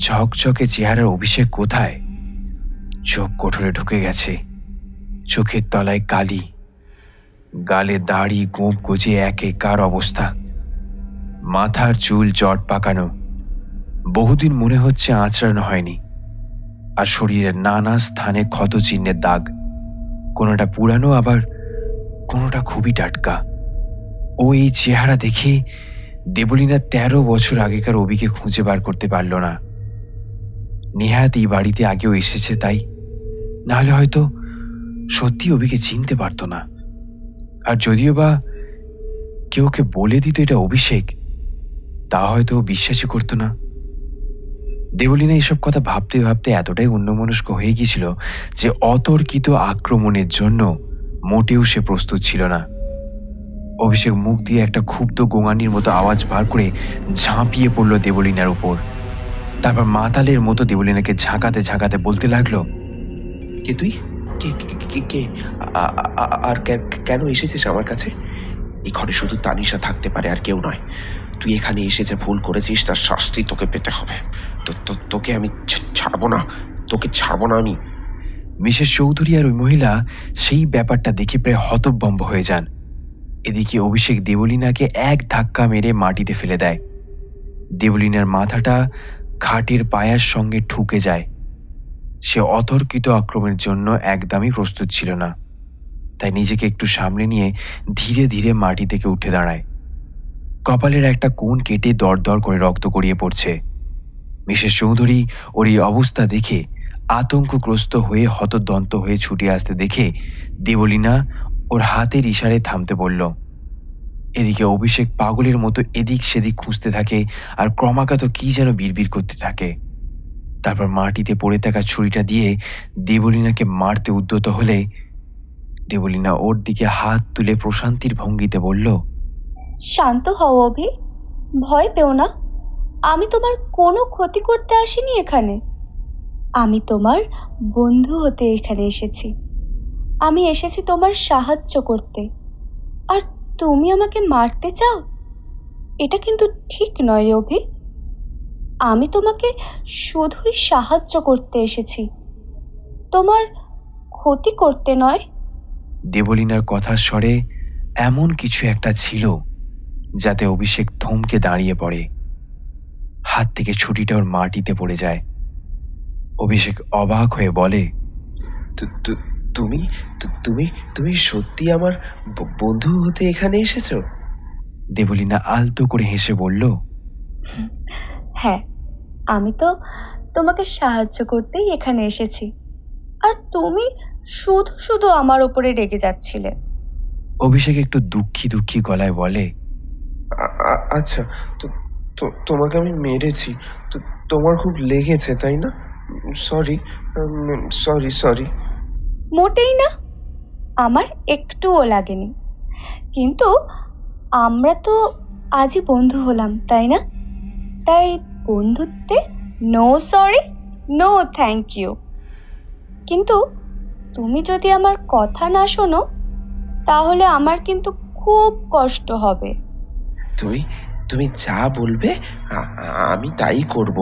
ঝকঝকে চেহারার অভিষেক কোথায়? চোখ কোঠরে ঢুকে গেছে, চোখের তলায় কালি, গালে দাড়ি গোঁপ গজে একেকার অবস্থা, মাথার চুল জট পাকানো, বহুদিন মনে হচ্ছে আঁচড়ানো হয়নি, আর শরীরের নানা স্থানে ক্ষত চিহ্নের দাগ, কোনোটা পুরানো আবার কোনোটা খুবই টাটকা। ও এই চেহারা দেখে দেবলীনা 13 বছর আগেকার অবিকে খুঁজে বার করতে পারল না। নেহাত এই বাড়িতে আগেও এসেছে তাই, নাহলে হয়তো সত্যি অবিকে চিনতে পারত না। আর যদিও বা কেউ ওকে বলে দিত এটা অভিষেক, তা হয়তো ও বিশ্বাসই করতো না। দেবলীনা এইসব কথা ভাবতে ভাবতে এতটাই অন্যমনস্ক হয়ে গিয়েছিল যে অতর্কিত আক্রমণের জন্য মোটেও সে প্রস্তুত ছিল না। অভিষেক মুখ দিয়ে একটা ক্ষুব্ধ গোঙানির মতো আওয়াজ বার করে ঝাঁপিয়ে পড়ল দেবলীনার উপর। তারপর মাতালের মতো দেবলীনাকে ঝাঁকাতে ঝাঁকাতে বলতে লাগলো, কে তুই? কে কে কে কে? আর কেন এসেছিস আমার কাছে? এই ঘরে শুধু তানিশা থাকতে পারে, আর কেউ নয়। তুই এখানে এসে যে ভুল করেছিস তার শাস্তি তোকে পেতে হবে। তোকে আমি ছাড়বো না, তোকে ছাড়বো না আমি। মিসেস চৌধুরী আর ওই মহিলা সেই ব্যাপারটা দেখে প্রায় হতভম্ব হয়ে যান। এদিকে অভিষেক দেবলীনাকে এক ধাক্কা মেরে মাটিতে ফেলে দেয়। দেবলীনার মাথাটা খাটের পায়ার সঙ্গে ঠুকে যায়। সে অতর্কিত আক্রমণের জন্য একদমই প্রস্তুত ছিল না, তাই নিজেকে একটু সামলে নিয়ে ধীরে ধীরে মাটি থেকে উঠে দাঁড়ায়। কপালের একটা কোণ কেটে দরদর করে রক্ত গড়িয়ে পড়ছে। মিসেস চৌধুরী ওর এই অবস্থা দেখে আতঙ্কগ্রস্ত হয়ে হতদন্ত হয়ে ছুটে আসতে দেখে দেবলীনা ওর হাতের ইশারায় থামতে বলল। এদিকে অভিষেক পাগলের মতো এদিক সেদিক খুঁজতে থাকে আর ক্রমাগত কি যেন বিড়বিড় করতে থাকে। তারপর মাটিতে পড়ে থাকা ছুরিটা দিয়ে দেবলীনাকে মারতে উদ্যত হলে দেবলীনা ওর দিকে হাত তুলে প্রশান্তির ভঙ্গিতে বলল, শান্ত হও অভি, ভয় পেও না। আমি তোমার কোনো ক্ষতি করতে আসিনি এখানে। আমি তোমার বন্ধু হতে এখানে এসেছি। আমি এসেছি তোমার সাহায্য করতে। আর তুমি আমাকে মারতে চাও? এটা কিন্তু ঠিক নয় অভি। আমি তোমাকে শুধুই সাহায্য করতে এসেছি, তোমার ক্ষতি করতে নয়। দেবলীনার কথার স্বরে এমন কিছু একটা ছিল যাতে অভিষেক থমকে দাঁড়িয়ে পড়ে। হাত থেকে ছুরিটা ওর মাটিতে পড়ে যায়। অভিষেক অবাক হয়ে বলে, তুমি তুমি তুমি সত্যি আমার বন্ধু হতে এখানে এসেছো? দেবলীনা আলতো করে হেসে বলল, হ্যাঁ, আমি তো তোমাকে সাহায্য করতেই এখানে এসেছি। আর তুমি শুধু শুধু আমার ওপরে রেগে যাচ্ছিলে। অভিষেক একটু দুঃখী দুঃখী গলায় বলে, আচ্ছা, তোমাকে আমি মেরেছি, তোমার খুব লেগেছে তাই না? Sorry sorry sorry. মোটেই না, আমার একটুও লাগেনি। কিন্তু আমরা তো আজই বন্ধু হলাম, তাই না? তাই বন্ধুত্বে no sorry, no thank you. কিন্তু তুমি যদি আমার কথা না শোনো তাহলে আমার কিন্তু খুব কষ্ট হবে। তুমি যা বলবে আমি তাই করব।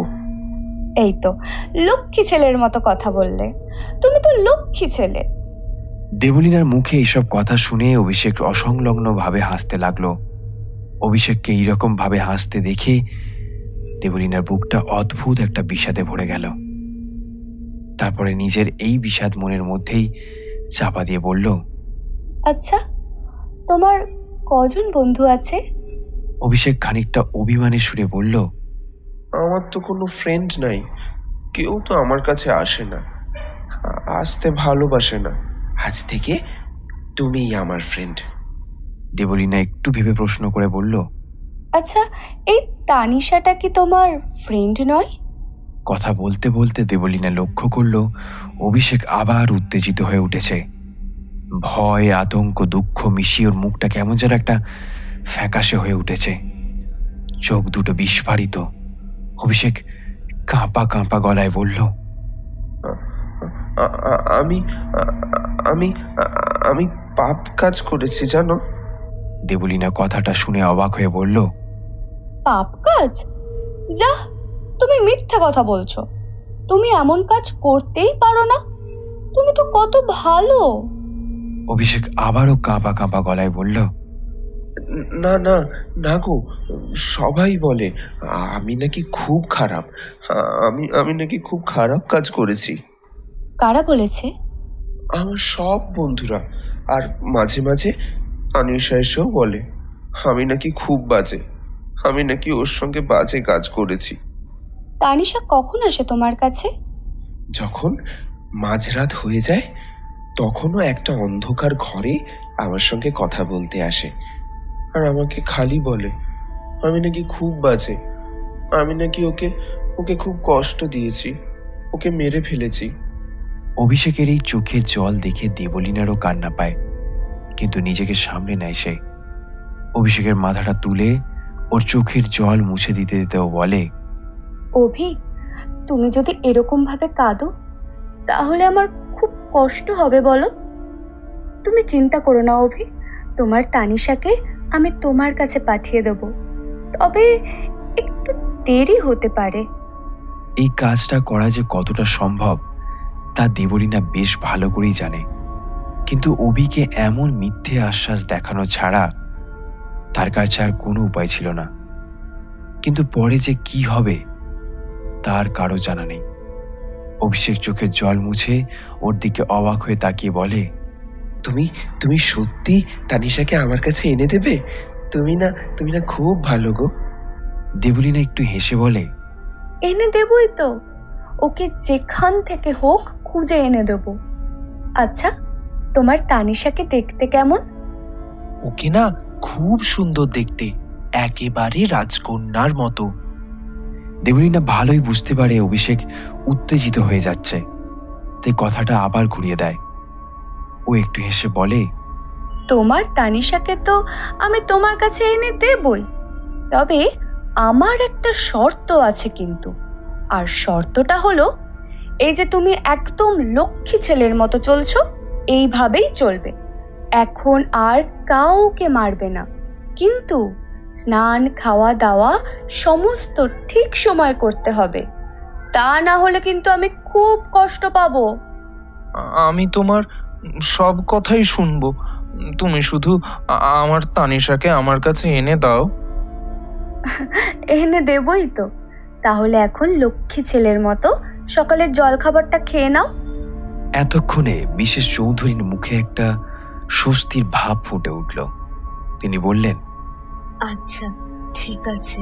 এই তো লক্ষ্মী ছেলের মতো কথা বললে। তুমি তো লক্ষ্মী ছেলে। দেবলীনার মুখে এইসব কথা শুনে অভিষেক অসংলগ্নভাবে হাসতে লাগলো। অভিষেককে এইরকম ভাবে হাসতে দেখে দেবলীনার বুকটা অদ্ভুত একটা বিষাদে ভরে গেল। তারপরে নিজের এই বিষাদ মনের মধ্যেই চাপা দিয়ে বলল, আচ্ছা, তোমার কজন বন্ধু আছে? অভিষেক খানিকটা অভিমানের সুরে বলল, আমার তো কোনো ফ্রেন্ড নাই, কেউ তো আমার কাছে আসে না, আসতে ভালোবাসে না। আজ থেকে তুমিই আমার ফ্রেন্ড। দেবলীনা একটু ভেবে প্রশ্ন করে বলল, আচ্ছা, এই তানিশাটা কি তোমার ফ্রেন্ড নয়? কথা বলতে বলতে দেবলীনা লক্ষ্য করল অভিষেক আবার উত্তেজিত হয়ে উঠেছে। ভয়, আতঙ্ক, দুঃখ মিশিয়ে ওর মুখটা কেমন যেন একটা ফ্যাকাশে হয়ে উঠেছে, চোখ দুটো বিস্ফারিত। অভিষেক কাঁপা কাঁপা গলায় বলল, আমি আমি আমি পাপ কাজ করেছি জানো। দেবলীনা কথাটা শুনে অবাক হয়ে বলল, পাপ কাজ? যা, তুমি মিথ্যা কথা বলছো। তুমি এমন কাজ করতেই পারো না। তুমি তো কত ভালো। অভিষেক আবারও কাঁপা কাঁপা গলায় বলল, না না না গো, সবাই বলে আমি নাকি খুব খারাপ। আমি নাকি খুব খারাপ কাজ করেছি। কারা বলেছে? আমার সব বন্ধুরা, আর মাঝে মাঝে আনিশা এসেও বলে আমি নাকি খুব বাজে, আমি নাকি ওর সঙ্গে বাজে কাজ করেছি। তানিশা কখন আসে তোমার কাছে? যখন মাঝরাত হয়ে যায় তখনও একটা অন্ধকার ঘরে আমার সঙ্গে কথা বলতে আসে, আর আমাকে খালি বলে আমি নাকি খুব বাজে, আমি নাকি ওকে ওকে খুব কষ্ট দিয়েছি, ওকে মেরে ফেলেছি। অভিষেকের এই চোখের জল দেখে দেবলীনারও কান্না পায়, কিন্তু নিজেকে সামনে নেয় সে। অভিষেকের মাথাটা তুলে ওর চোখের জল মুছে দিতে দিতেও বলে, অভি, তুমি যদি এরকম ভাবে কাঁদো তাহলে আমার খুব কষ্ট হবে বলো। তুমি চিন্তা করো না অভি, তোমার তানিশাকে আমি তোমার কাছে পাঠিয়ে দেব, তবে একটু দেরি হতে পারে। এই কাজটা করা যে কতটা সম্ভব তা দেবলীনা বেশ ভালো করেই জানে, কিন্তু অভিকে এমন মিথ্যে আশ্বাস দেখানো ছাড়া তার কাছে আর কোনো উপায় ছিল না। কিন্তু পরে যে কি হবে তার কারো জানা নেই। অভিষেক চোখের জল মুছে ওর দিকে অবাক হয়ে তাকিয়ে বলে, তুমি তুমি সত্যি তানিশাকে আমার কাছে এনে দেবে? তুমি না খুব ভালো গো। দেবলীনা একটু হেসে বলে, এনে দেবই তো, ওকে যেখান থেকে হোক খুঁজে এনে দেব। আচ্ছা, তোমার তানিশাকে দেখতে কেমন? ওকে না খুব সুন্দর দেখতে, একেবারে রাজকন্যার মতো। দেবলীনা ভালোই বুঝতে পারে অভিষেক উত্তেজিত হয়ে যাচ্ছে, তাই কথাটা আবার ঘুরিয়ে দেয়। ও একটু হেসে বলে, তোমার তানিশাকে তো আমি তোমার কাছে এনে দেবই, তবে আমার একটা শর্ত আছে কিন্তু। আর শর্তটা হলো, এই যে তুমি একদম লক্ষ্মী ছেলের মতো চলছো, এইভাবেই চলবে। এখন আর কাউকে মারবে না, কিন্তু স্নান খাওয়া দাওয়া সমস্ত ঠিক সময় করতে হবে, তা না হলে কিন্তু আমি খুব কষ্ট পাবো। আমি তোমার সব কথাই শুনবো, তুমি শুধু আমার তানিশাকে আমার কাছে এনে দাও। এনে দেবই তো। তাহলে এখন লক্ষ্মী ছেলের মতো সকালের জলখাবারটা খেয়ে নাও। এতক্ষণে মিসেস চৌধুরীর মুখে একটা স্বস্তির ভাব ফুটে উঠল। তিনি বললেন, আচ্ছা ঠিক আছে,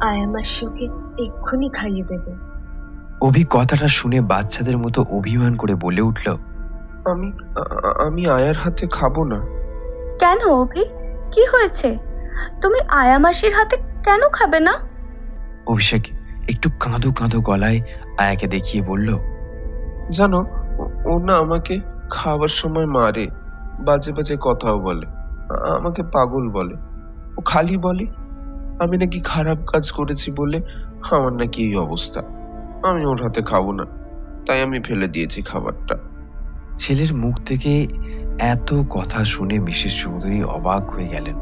আয়া মাসিওকে এক্ষুনি খাইয়ে দেব। অভি কথাটা শুনে বাচ্চাদের মতো অভিমান করে বলে উঠল, আমি আয়ার হাতে খাবো না। কেন অভি, কি হয়েছে? তুমি আয়া মাসির হাতে কেন খাবে না? অভিষেক একটু কাঁদো কাঁদো গলায় আয়াকে দেখিয়ে বলল, জানো, ও না আমাকে খাওয়ার সময় মারে, বাজে বাজে কথাও বলে, আমাকে পাগল বলে। ও খালি বলে আমি নাকি খারাপ কাজ করেছি বলে আমার নাকি এই অবস্থা। আমি ওর হাতে খাবো না, তাই আমি ফেলে দিয়েছি খাবারটা। ছেলের মুখ থেকে এত কথা শুনে মিসেস চৌধুরী অবাক হয়ে গেলেন।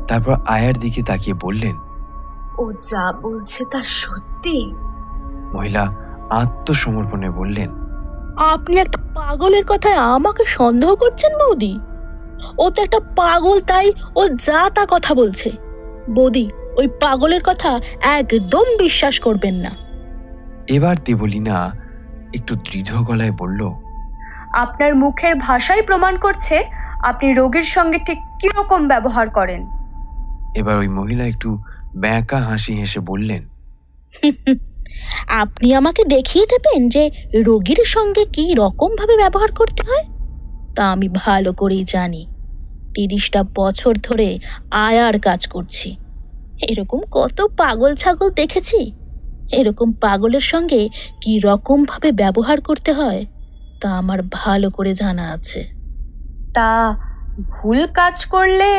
তারপর আয়ার দিকে তাকিয়ে বললেন, ও যা বলছে তা সত্যি? মহিলা আত্মসমর্পণে বললেন, আপনি একটা পাগলের কথায় আমাকে সন্দেহ করছেন বৌদি? ও তো একটা পাগল, তাই ও যা তা কথা বলছে। বৌদি, ওই পাগলের কথা একদম বিশ্বাস করবেন না। এবার দেবলীনা একটু দৃঢ় গলায় বলল, আপনার মুখের ভাষাই প্রমাণ করছে আপনি রোগীর সঙ্গে ঠিক কিরকম ব্যবহার করেন। এবার ওই মহিলা একটু ব্যাঁকা হাসি হেসে বললেন, আপনি আমাকে দেখিয়ে দেবেন যে রোগীর সঙ্গে কি রকম ভাবে ব্যবহার করতে হয়? তা আমি ভালো করেই জানি। 30টা বছর ধরে আয়ার কাজ করছি, এরকম কত পাগল ছাগল দেখেছি। এরকম পাগলের সঙ্গে কি রকম ভাবে ব্যবহার করতে হয় তা আমার ভালো করে জানা আছে। তা ভুল কাজ করলে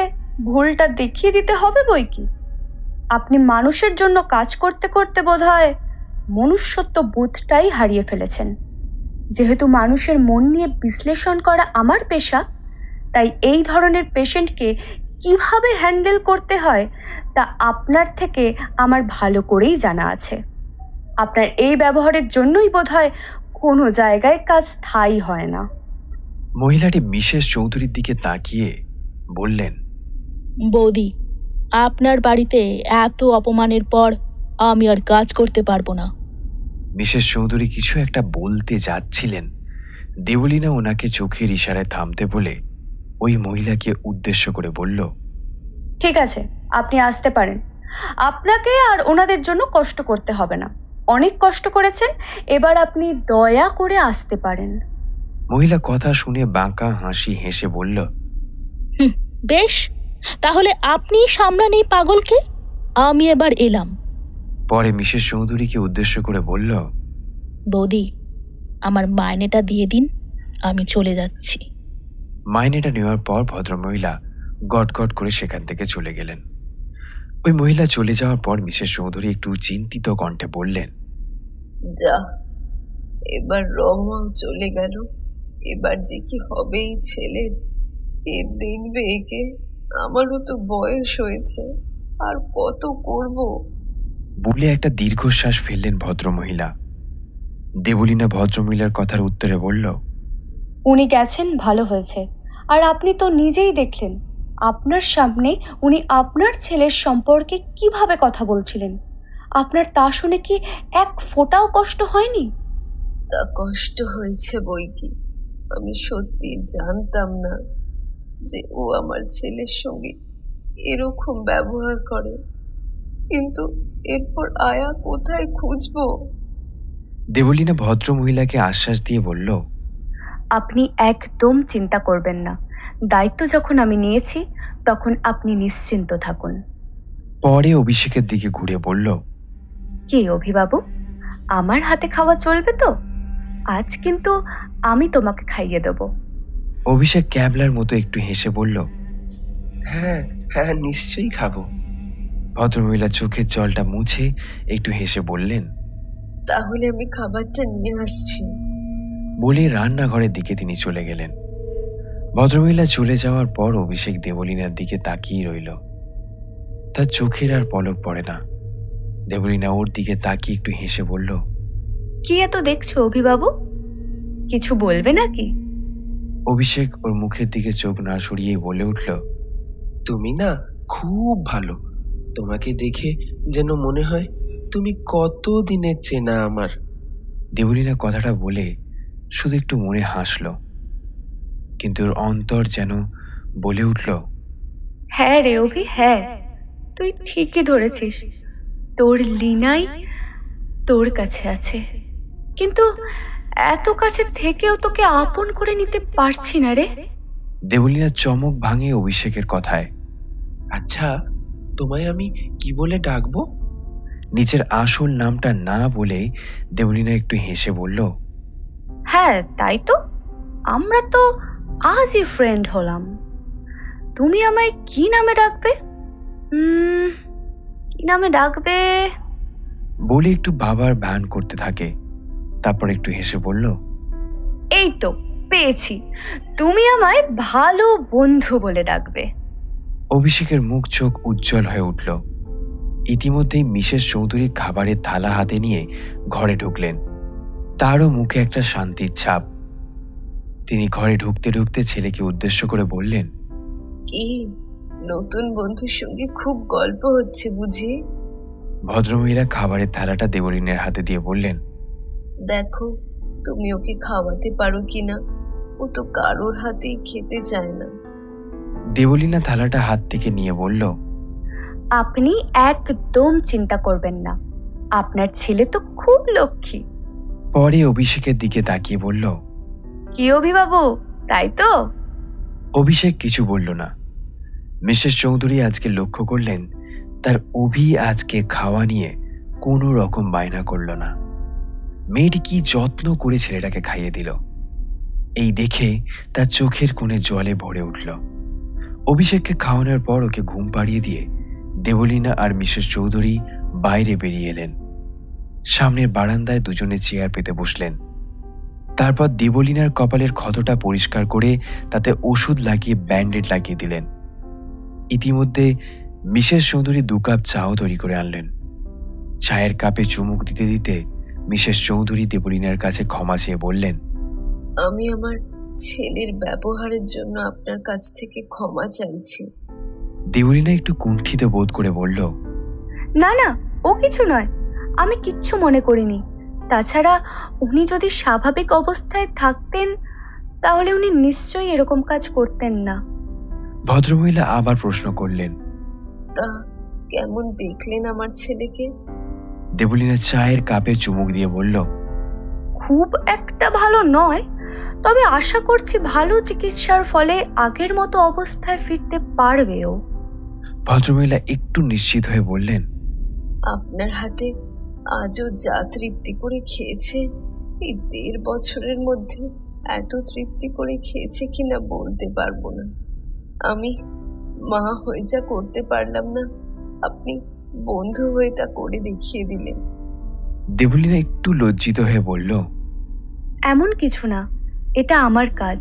ভুলটা দেখিয়ে দিতে হবে বই কি। আপনি মানুষের জন্য কাজ করতে করতে বোধহয় মনুষ্যত্ব বোধটাই হারিয়ে ফেলেছেন। যেহেতু মানুষের মন নিয়ে বিশ্লেষণ করা আমার পেশা, তাই এই ধরনের পেশেন্টকে কিভাবে হ্যান্ডেল করতে হয় তা আপনার থেকে আমার ভালো করেই জানা আছে। আপনার এই ব্যবহারের জন্যই বোধহয় কোনো জায়গায় কাজ স্থায়ী হয় না। মহিলাটি মিসেস চৌধুরীর দিকে তাকিয়ে বললেন, বৌদি, আপনার বাড়িতে এত অপমানের পর আমি আর কাজ করতে পারবো না। মিসেস চৌধুরী কিছু একটা বলতে যাচ্ছিলেন, দেবলীনা ওনাকে চোখের ইশারায় থামতে বলে ওই মহিলাকে উদ্দেশ্য করে বলল, ঠিক আছে, আপনি আসতে পারেন। আপনাকে আর ওনাদের জন্য কষ্ট করতে হবে না। অনেক কষ্ট করেছেন, এবার আপনি দয়া করে আসতে পারেন। মহিলা কথা শুনে বাঁকা হাসি হেসে বলল, বেশ, তাহলে আপনি সামলান এই পাগলকে, আমি এবার এলাম। পরে মিসেস চৌধুরীকে উদ্দেশ্য করে বলল, বৌদি, আমার মাইনেটা দিয়ে দিন, আমি চলে যাচ্ছি। মাইনেটা নেওয়ার পর ভদ্রমহিলা গটগট করে সেখান থেকে চলে গেলেন। ওই মহিলা চলে যাওয়ার পর মিসেস চৌধুরী একটু চিন্তিত কণ্ঠে বললেন, যা, এবার রমাও চলে গেল। এবার যে কি হবে এই ছেলের, কে দেখবে একে? আমারও তো বয়স হয়েছে, আর কত করব। বলে একটা দীর্ঘশ্বাস ফেললেন ভদ্রমহিলা। দেবলীনা ভদ্রমহিলার কথার উত্তরে বলল, উনি গেছেন ভালো হয়েছে। আর আপনি তো নিজেই দেখলেন, আপনার সামনে উনি আপনার ছেলের সম্পর্কে কিভাবে কথা বলছিলেন। আপনার তা শুনে কি এক ফোঁটাও কষ্ট হয়নি? তা কষ্ট হয়েছে বই কি। আমি সত্যি জানতাম না যে ও আমার ছেলের সঙ্গে এরকম ব্যবহার করে। কিন্তু এরপর আয়া কোথায় খুঁজবো? দেবলীনা ভদ্রমহিলাকে আশ্বাস দিয়ে বলল, আপনি একদম চিন্তা করবেন না। দায়িত্ব যখন আমি নিয়েছি, তখন আপনি নিশ্চিন্ত থাকুন। পরে অভিষেকের দিকে ঘুরে বলল, কি অভিবাবু, আমার হাতে খাওয়া চলবে তো? আজ কিন্তু আমি তোমাকে খাইয়ে দেব। অভিষেক ক্যাবলার মতো একটু হেসে বলল, হ্যাঁ হ্যাঁ, নিশ্চয়ই খাবো। ভদ্রমহিলা চোখের জলটা মুছে একটু হেসে বললেন, তাহলে আমি খাবারটা নিয়ে আসছি। বলে রান্নাঘরের দিকে তিনি চলে গেলেন। ভদ্রমহিলা চলে যাওয়ার পর অভিষেক দেবলীনার দিকে তাকিয়ে রইল। তার চোখের আর পলক পড়ে না। দেবলীনা ওর দিকে তাকিয়ে একটু হেসে বলল, কি এত দেখছো অভিবাবু? কিছু বলবে নাকি? অভিষেক ওর মুখের দিকে চোখ না সরিয়ে বলে উঠল, তুমি না খুব ভালো। তোমাকে দেখে যেন মনে হয় তুমি কত দিনের চেনা আমার। দেবলীনা কথাটা বলে শুধু একটু মনে হাসল, কিন্তু ওর অন্তর যেন বলে উঠল, হ্যাঁ রে অভি, হ্যাঁ, তুই ঠিকই ধরেছিস। তোর লিনাই তোর কাছে আছে, কিন্তু এত কাছে থেকেও তোকে আপন করে নিতে পারছি না রে। দেবলীনা চমক ভাঙে অভিষেকের কথায়। আচ্ছা, তোমায় আমি কি বলে ডাকবো? নিজের আসল নামটা না বলে দেবলীনা একটু হেসে বলল, হ্যাঁ তাই তো, আমরা তো আজই ফ্রেন্ড হলাম। তুমি আমায় কি নামে ডাকবে? কি নামে ডাকবে? বলে একটু ভাবার ভান করতে থাকে। তারপর একটু হেসে বলল, এই তো পেয়েছি, তুমি আমায় ভালো বন্ধু বলে ডাকবে। অভিষেকের মুখ চোখ উজ্জ্বল হয়ে উঠল। ইতিমধ্যেই মিসেস চৌধুরী খাবারের থালা হাতে নিয়ে ঘরে ঢুকলেন। তারও মুখে একটা শান্তির ছাপ। তিনি ঘরে ঢুকতে ঢুকতে ছেলেকে উদ্দেশ্য করে বললেন, কি নতুন বন্ধুর সঙ্গে খুব গল্প হচ্ছে বুঝি? ভদ্রমহিলা খাবারের থালাটা দেবলীনের হাতে দিয়ে বললেন, দেখো তুমি ওকে খাওয়াতে পারো কিনা। ও তো কারোর হাতেই খেতে চায় না। দেবলীনা থালাটা হাত থেকে নিয়ে বলল, আপনি একদম চিন্তা করবেন না, আপনার ছেলে তো খুব লক্ষ্মী। পরে অভিষেকের দিকে তাকিয়ে বলল, কি অভিবাবু, তাই তো? অভিষেক কিছু বলল না। মিসেস চৌধুরী আজকে লক্ষ্য করলেন তার অভি আজকে খাওয়া নিয়ে কোনো রকম বায়না করল না। মেয়েটি কি যত্ন করে ছেলেটাকে খাইয়ে দিল। এই দেখে তার চোখের কোণে জলে ভরে উঠল। অভিষেককে খাওয়ানোর পর ওকে ঘুম পাড়িয়ে দিয়ে দেবলীনা আর মিসেস চৌধুরী বাইরে বেরিয়ে এলেন। সামনের বারান্দায় দুজনে চেয়ার পেতে বসলেন। তারপর দেবলীনার কপালের ক্ষতটা পরিষ্কার করে তাতে ওষুধ লাগিয়ে ব্যান্ডেড লাগিয়ে দিলেন। ইতিমধ্যে মিসেস চৌধুরী 2 কাপ চাও তৈরি করে আনলেন। চায়ের কাপে চুমুক দিতে দিতে মিসেস চৌধুরী দেবলীনার কাছে ক্ষমা চেয়ে বললেন, আমি আমার ছেলের ব্যবহারের জন্য আপনার কাছ থেকে ক্ষমা চাইছি। দেবলীনা একটু কুণ্ঠিত বোধ করে বলল, না না, ও কিছু নয়, আমি কিচ্ছু মনে করিনি। তাছাড়া উনি যদি স্বাভাবিক অবস্থায় থাকতেন তাহলে উনি নিশ্চয়ই এরকম কাজ করতেন না। ভদ্রমহিলা আবার প্রশ্ন করলেন, তা কেমন দেখলেন আমার ছেলেকে? দেবলীনা চায়ের কাপে চুমুক দিয়ে বলল, খুব একটা ভালো নয়, তবে আশা করছি ভালো চিকিৎসার ফলে আগের মতো অবস্থায় ফিরতে পারবে ও। ভদ্রমহিলা একটু নিশ্চিত হয়ে বললেন, আপনার হাতে আজও যা তৃপ্তি করে খেয়েছে, এই 1.5 বছরের মধ্যে এত তৃপ্তি করে খেয়েছে কিনা বলতে পারবো না। আমি মা হয়ে যা করতে পারলাম না, আপনি বন্ধু হয়ে তা করে দেখিয়ে দিলেন। দেবলীনা একটু লজ্জিত হয়ে বলল, এমন কিছু না, এটা আমার কাজ।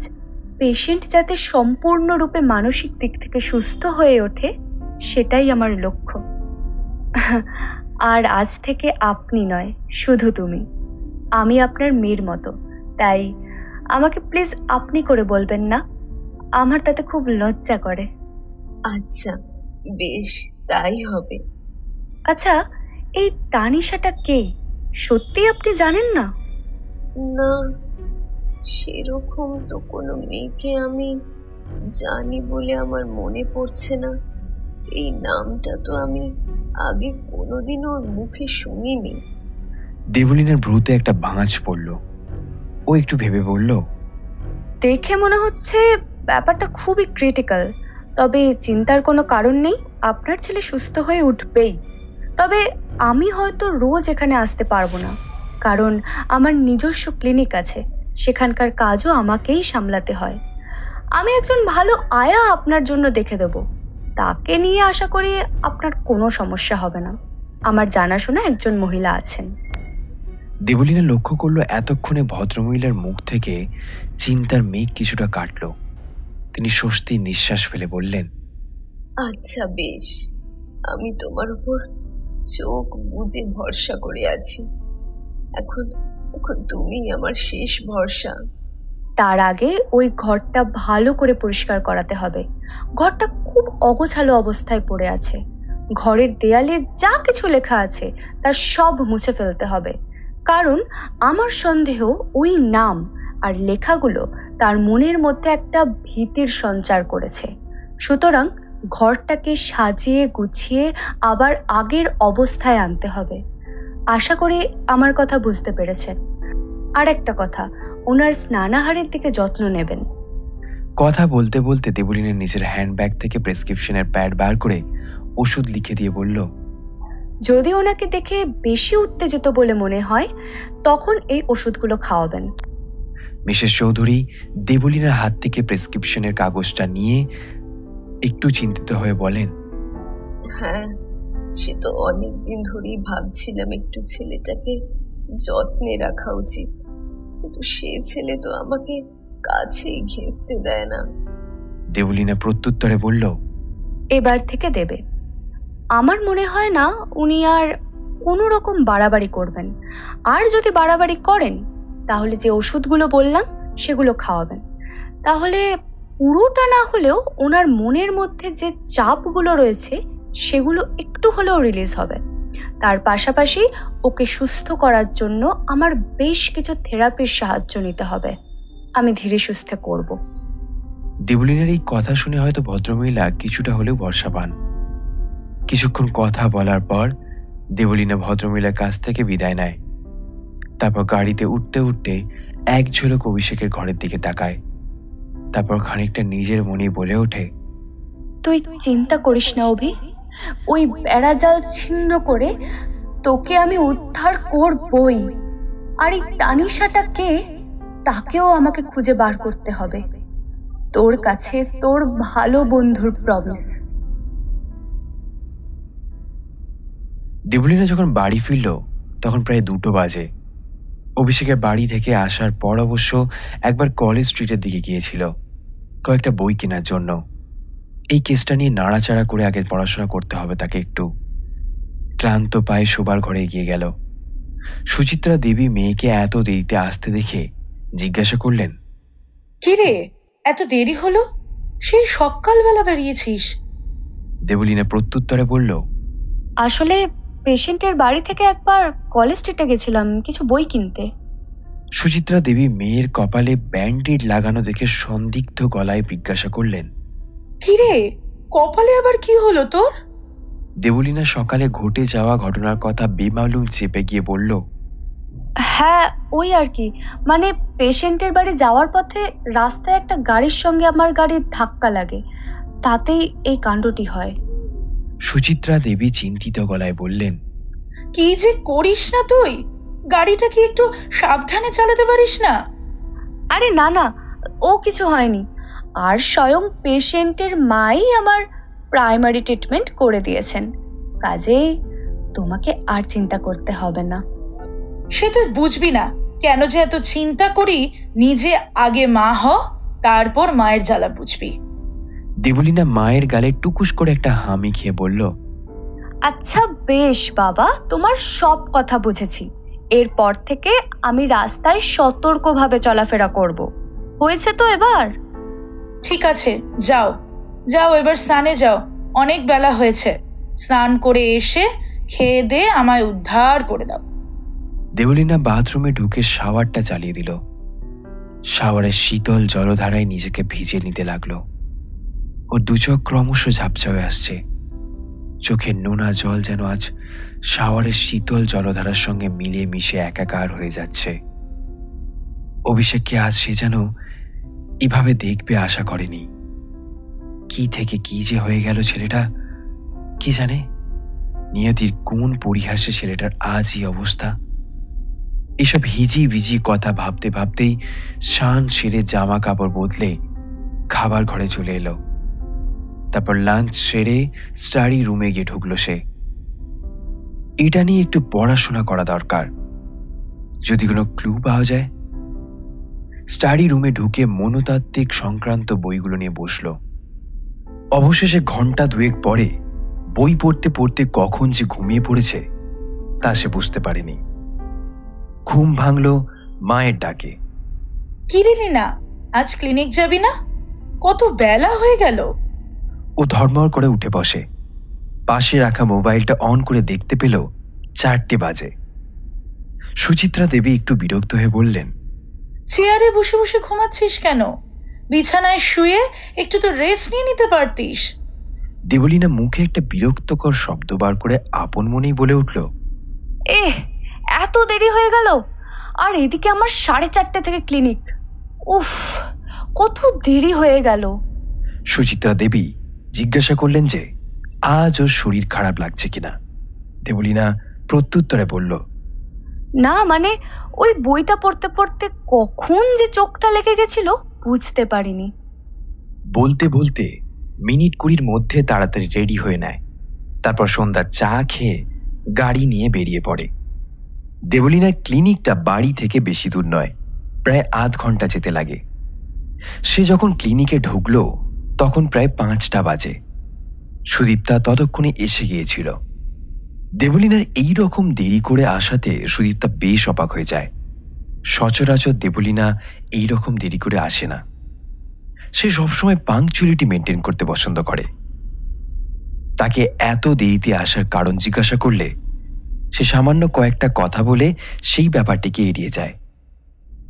পেশেন্ট যাতে সম্পূর্ণরূপে মানসিক দিক থেকে সুস্থ হয়ে ওঠে সেটাই আমার লক্ষ্য। আর আজ থেকে আপনি নয়, শুধু তুমি। আমি আপনার মেয়ের মতো, তাই আমাকে প্লিজ আপনি করে বলবেন না, আমার তাতে খুব লজ্জা করে। আচ্ছা বেশ, তাই হবে। আচ্ছা, এই তানিশাটা কে, সত্যি আপনি জানেন না? না, সেরকম তো কোনো মেয়েকে আমি জানি বলে আমার মনে পড়ছে না। এই নামটা তো আমি আগে কোনোদিন ওর মুখে শুনিনি। দেবলীনার ভ্রুতে একটা ভাঁজ পড়ল। ও একটু ভেবে বলল, দেখে মনে হচ্ছে ব্যাপারটা খুবই ক্রিটিক্যাল, তবে চিন্তার কোনো কারণ নেই, আপনার ছেলে সুস্থ হয়ে উঠবেই। তবে আমি হয়তো রোজ এখানে আসতে পারবো না, কারণ আমার নিজস্ব ক্লিনিক আছে, সেখানকার কাজও আমাকেই সামলাতে হয়। আমি একজন ভালো আয়া আপনার জন্য দেখে দেব, তাকে নিয়ে আশা করি আপনার কোনো সমস্যা হবে না। আমার জানাশোনা একজন মহিলা আছেন। দেবলীনা লক্ষ্য করল এতক্ষণে ভদ্রমহিলার মুখ থেকে চিন্তার মেঘ কিছুটা কাটল। তিনি স্বস্তির নিঃশ্বাস ফেলে বললেন, আচ্ছা বেশ, আমি তোমার উপর চোখ বুজে ভরসা করে আছি। এখন তুমি আমার শেষ ভরসা। তার আগে ওই ঘরটা ভালো করে পরিষ্কার করাতে হবে। ঘরটা খুব অগোছালো অবস্থায় পড়ে আছে। ঘরের দেয়ালে যা কিছু লেখা আছে তা সব মুছে ফেলতে হবে, কারণ আমার সন্দেহ ওই নাম আর লেখাগুলো তার মনের মধ্যে একটা ভীতির সঞ্চার করেছে। সুতরাং ঘরটাকে সাজিয়ে গুছিয়ে আবার আগের অবস্থায় আনতে হবে। আশা করি আমার কথা বুঝতে পেরেছেন। আর একটা কথা, ওনার স্নানাহারের দিকে যত্ন নেবেন। কথা বলতে বলতে দেবলীনা নিজের হ্যান্ডব্যাগ থেকে প্রেসক্রিপশনের প্যাড বার করে ওষুধ লিখে দিয়ে বলল, যদি ওনাকে দেখে বেশি উত্তেজিত বলে মনে হয় তখন এই ওষুধগুলো খাওয়াবেন। মিসেস চৌধুরী দেবলীনার হাত থেকে প্রেসক্রিপশনের কাগজটা নিয়ে একটু চিন্তিত হয়ে বলেন, হ্যাঁ, সে তো অনেকদিন ধরেই ভাবছিলাম একটু ছেলেটাকে যত্নে রাখা উচিত, কিন্তু সে ছেলে তো আমাকে কাছেই ঘেঁষতে দেয় না। দেবলীনা প্রত্যুত্তরে বলল, এবার থেকে দেবে। আমার মনে হয় না উনি আর কোনো রকম বাড়াবাড়ি করবেন। আর যদি বাড়াবাড়ি করেন তাহলে যে ওষুধগুলো বললাম সেগুলো খাওয়াবেন। তাহলে পুরোটা না হলেও ওনার মনের মধ্যে যে চাপগুলো রয়েছে সেগুলো একটু হলেও রিলিজ হবে। তার পাশাপাশি ওকে সুস্থ করার জন্য আমার বেশ কিছু থেরাপির সাহায্য নিতে হবে। আমি ধীরে সুস্থে করব। দেবলীনার এই কথা শুনে হয়তো ভদ্রমহিলা কিছুটা হলেও ভরসা পান। কিছুক্ষণ কথা বলার পর দেবলীনা ভদ্রমহিলার কাছ থেকে বিদায় নেয়। তারপর গাড়িতে উঠতে উঠতে এক ঝলক অভিষেকের ঘরের দিকে তাকায়। তারপর খানিকটা নিজের মনে বলে ওঠে, তুই চিন্তা করিস না অভি, ওই বেড়াজাল ছিন্ন করে তোকে আমি উদ্ধার করবই। আর এই তানিশাটা কে তাকেও আমাকে খুঁজে বার করতে হবে। তোর কাছে তোর ভালো বন্ধুর প্রমিস। দেবলীনা যখন বাড়ি ফিরল তখন প্রায় 2টো বাজে। অভিষেকের বাড়ি থেকে আসার পর অবশ্য একবার কলেজ স্ট্রিটের দিকে গিয়েছিল কয়েকটা বই কেনার জন্য। এই কেসটা নিয়ে নাড়াচাড়া করে আগে পড়াশোনা করতে হবে তাকে একটু। ক্লান্ত পায়ে শোবার ঘরে এগিয়ে গেল। সুচিত্রা দেবী মেয়েকে এত দেরিতে আসতে দেখে জিজ্ঞাসা করলেন, কিরে, এত দেরি হলো? সেই সকালবেলা বেরিয়েছিস? দেবলীনা প্রত্যুত্তরে বলল, আসলে পেশেন্টের বাড়ি থেকে একবার কলেজ স্ট্রিটে গেছিলাম কিছু বই কিনতে। সুচিত্রা দেবী মেয়ের কপালে ব্যান্ডেড লাগানো দেখে সন্দিগ্ধ গলায় জিজ্ঞাসা করলেন, কিরে, কপালে আবার কি হলো তোর? দেবলীনা সকালে ঘটে যাওয়া ঘটনার কথা বেমালুম চেপে গিয়ে বলল, হ্যাঁ ওই আর কি, মানে পেশেন্টের বাড়ি যাওয়ার পথে রাস্তায় একটা গাড়ির সঙ্গে আমার গাড়ির ধাক্কা লাগে, তাতেই এই কাণ্ডটি হয়। সুচিত্রা দেবী চিন্তিত গলায় বললেন, কি যে করিস না তুই, গাড়িটা কি একটু সাবধানে চালাতে পারিস না? আরে না না, ও কিছু হয়নি। আর স্বয়ং পেশেন্টের মাই আমার প্রাইমারি ট্রিটমেন্ট করে দিয়েছেন, কাজেই তোমাকে আর চিন্তা করতে হবে না। সে তুই বুঝবি না কেন যে এত চিন্তা করি। নিজে আগে মা হ, তারপর মায়ের জ্বালা বুঝবি। দেবলীনা মায়ের গালে টুকুস করে একটা হামি খেয়ে বলল, আচ্ছা বেশ বাবা, তোমার সব কথা বুঝেছি। এরপর থেকে আমি রাস্তায় সতর্কভাবে চলাফেরা করব। হয়েছে তো এবার? ঠিক আছে, যাও যাও, এবার স্নানে যাও, অনেক বেলা হয়েছে। স্নান করে এসে খেয়ে দে আমায় উদ্ধার করে দাও। দেবলীনা বাথরুমে ঢুকে শাওয়ারটা চালিয়ে দিল। শাওয়ারের শীতল জলধারায় নিজেকে ভিজে নিতে লাগলো। ওর দুচোখ ক্রমশ ঝাপসা হয়ে আসছে। চোখের নোনা জল যেন আজ শাওয়ারের শীতল জলধারার সঙ্গে মিলে মিশে একাকার হয়ে যাচ্ছে। অভিষেককে আজ সে যেন এভাবে দেখবে আশা করেনি। কি থেকে কি যে হয়ে গেল ছেলেটা, কি জানে নিয়তির কোন পরিহাসে ছেলেটার আজ এই অবস্থা। এসব হিজি বিজি কথা ভাবতে ভাবতেই শান সেরে জামা কাপড় বদলে খাবার ঘরে চলে এলো। তারপর লাঞ্চ সেরে স্টাডি রুমে গিয়ে ঢুকলো সে। এটা নিয়ে একটু পড়াশোনা করা দরকার, যদি কোনো ক্লু পাওয়া যায়। স্টাডি রুমে ঢুকে মনোতাত্ত্বিক সংক্রান্ত বইগুলো নিয়ে বসলো। অবশেষে ঘন্টা 2 পরে বই পড়তে পড়তে কখন যে ঘুমিয়ে পড়েছে তা সে বুঝতে পারেনি। ঘুম ভাঙল মায়ের ডাকে। কি রে লীনা, আজ ক্লিনিক যাবি না? কত বেলা হয়ে গেল। ও ধর্মর করে উঠে বসে। পাশে রাখা মোবাইলটা অন করে দেখতে পেল 4টে বাজে। সুচিত্রা দেবী একটু বিরক্ত হয়ে বললেন, চেয়ারে বসে বসে ঘুমাচ্ছিস কেন? বিছানায় শুয়ে একটু তো রেস্ট নিয়ে নিতে পারতিস। দেবলীনা মুখে একটা বিরক্তকর শব্দ বার করে আপন মনেই বলে উঠল, এত দেরি হয়ে গেল, আর এদিকে আমার 4:30 থেকে ক্লিনিক। উফ, কত দেরি হয়ে গেল। সুচিত্রা দেবী জিজ্ঞাসা করলেন যে আজ ওর শরীর খারাপ লাগছে কিনা। দেবলীনা প্রত্যুত্তরে বলল, না মানে ওই বইটা পড়তে পড়তে কখন যে চোখটা লেগে গেছিল বুঝতে পারিনি। বলতে বলতে মিনিট 20 মধ্যে তাড়াতাড়ি রেডি হয়ে নেয়। তারপর সন্ধ্যার চা খেয়ে গাড়ি নিয়ে বেরিয়ে পড়ে। দেবলীনার ক্লিনিকটা বাড়ি থেকে বেশি দূর নয়, প্রায় আধ ঘন্টা যেতে লাগে। সে যখন ক্লিনিকে ঢুকল তখন প্রায় 5টা বাজে। সুদীপ্তা ততক্ষণে এসে গিয়েছিল। দেবলীনার এই রকম দেরি করে আসাতে সুদীপ্তা বেশ অবাক হয়ে যায়। সচরাচর দেবলীনা এই রকম দেরি করে আসে না। সে সবসময় পাংচুয়ালিটি মেনটেন করতে পছন্দ করে। তাকে এত দেরিতে আসার কারণ জিজ্ঞাসা করলে সে সামান্য কয়েকটা কথা বলে সেই ব্যাপারটিকে এড়িয়ে যায়।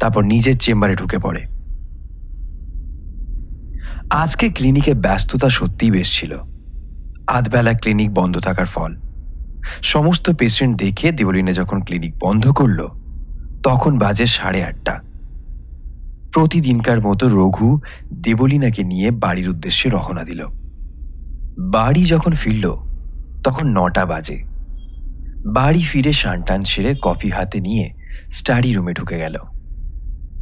তারপর নিজের চেম্বারে ঢুকে পড়ে। আজকে ক্লিনিকে ব্যস্ততা সত্যিই বেশ ছিল। আধবেলা ক্লিনিক বন্ধ থাকার ফল। সমস্ত পেশেন্ট দেখে দেবলীনা যখন ক্লিনিক বন্ধ করল তখন বাজে 8:30। প্রতিদিনকার মতো রঘু দেবলীনাকে নিয়ে বাড়ির উদ্দেশ্যে রওনা দিল। বাড়ি যখন ফিরল তখন 9টা বাজে। বাড়ি ফিরে সানটান সেরে কফি হাতে নিয়ে স্টাডি রুমে ঢুকে গেল।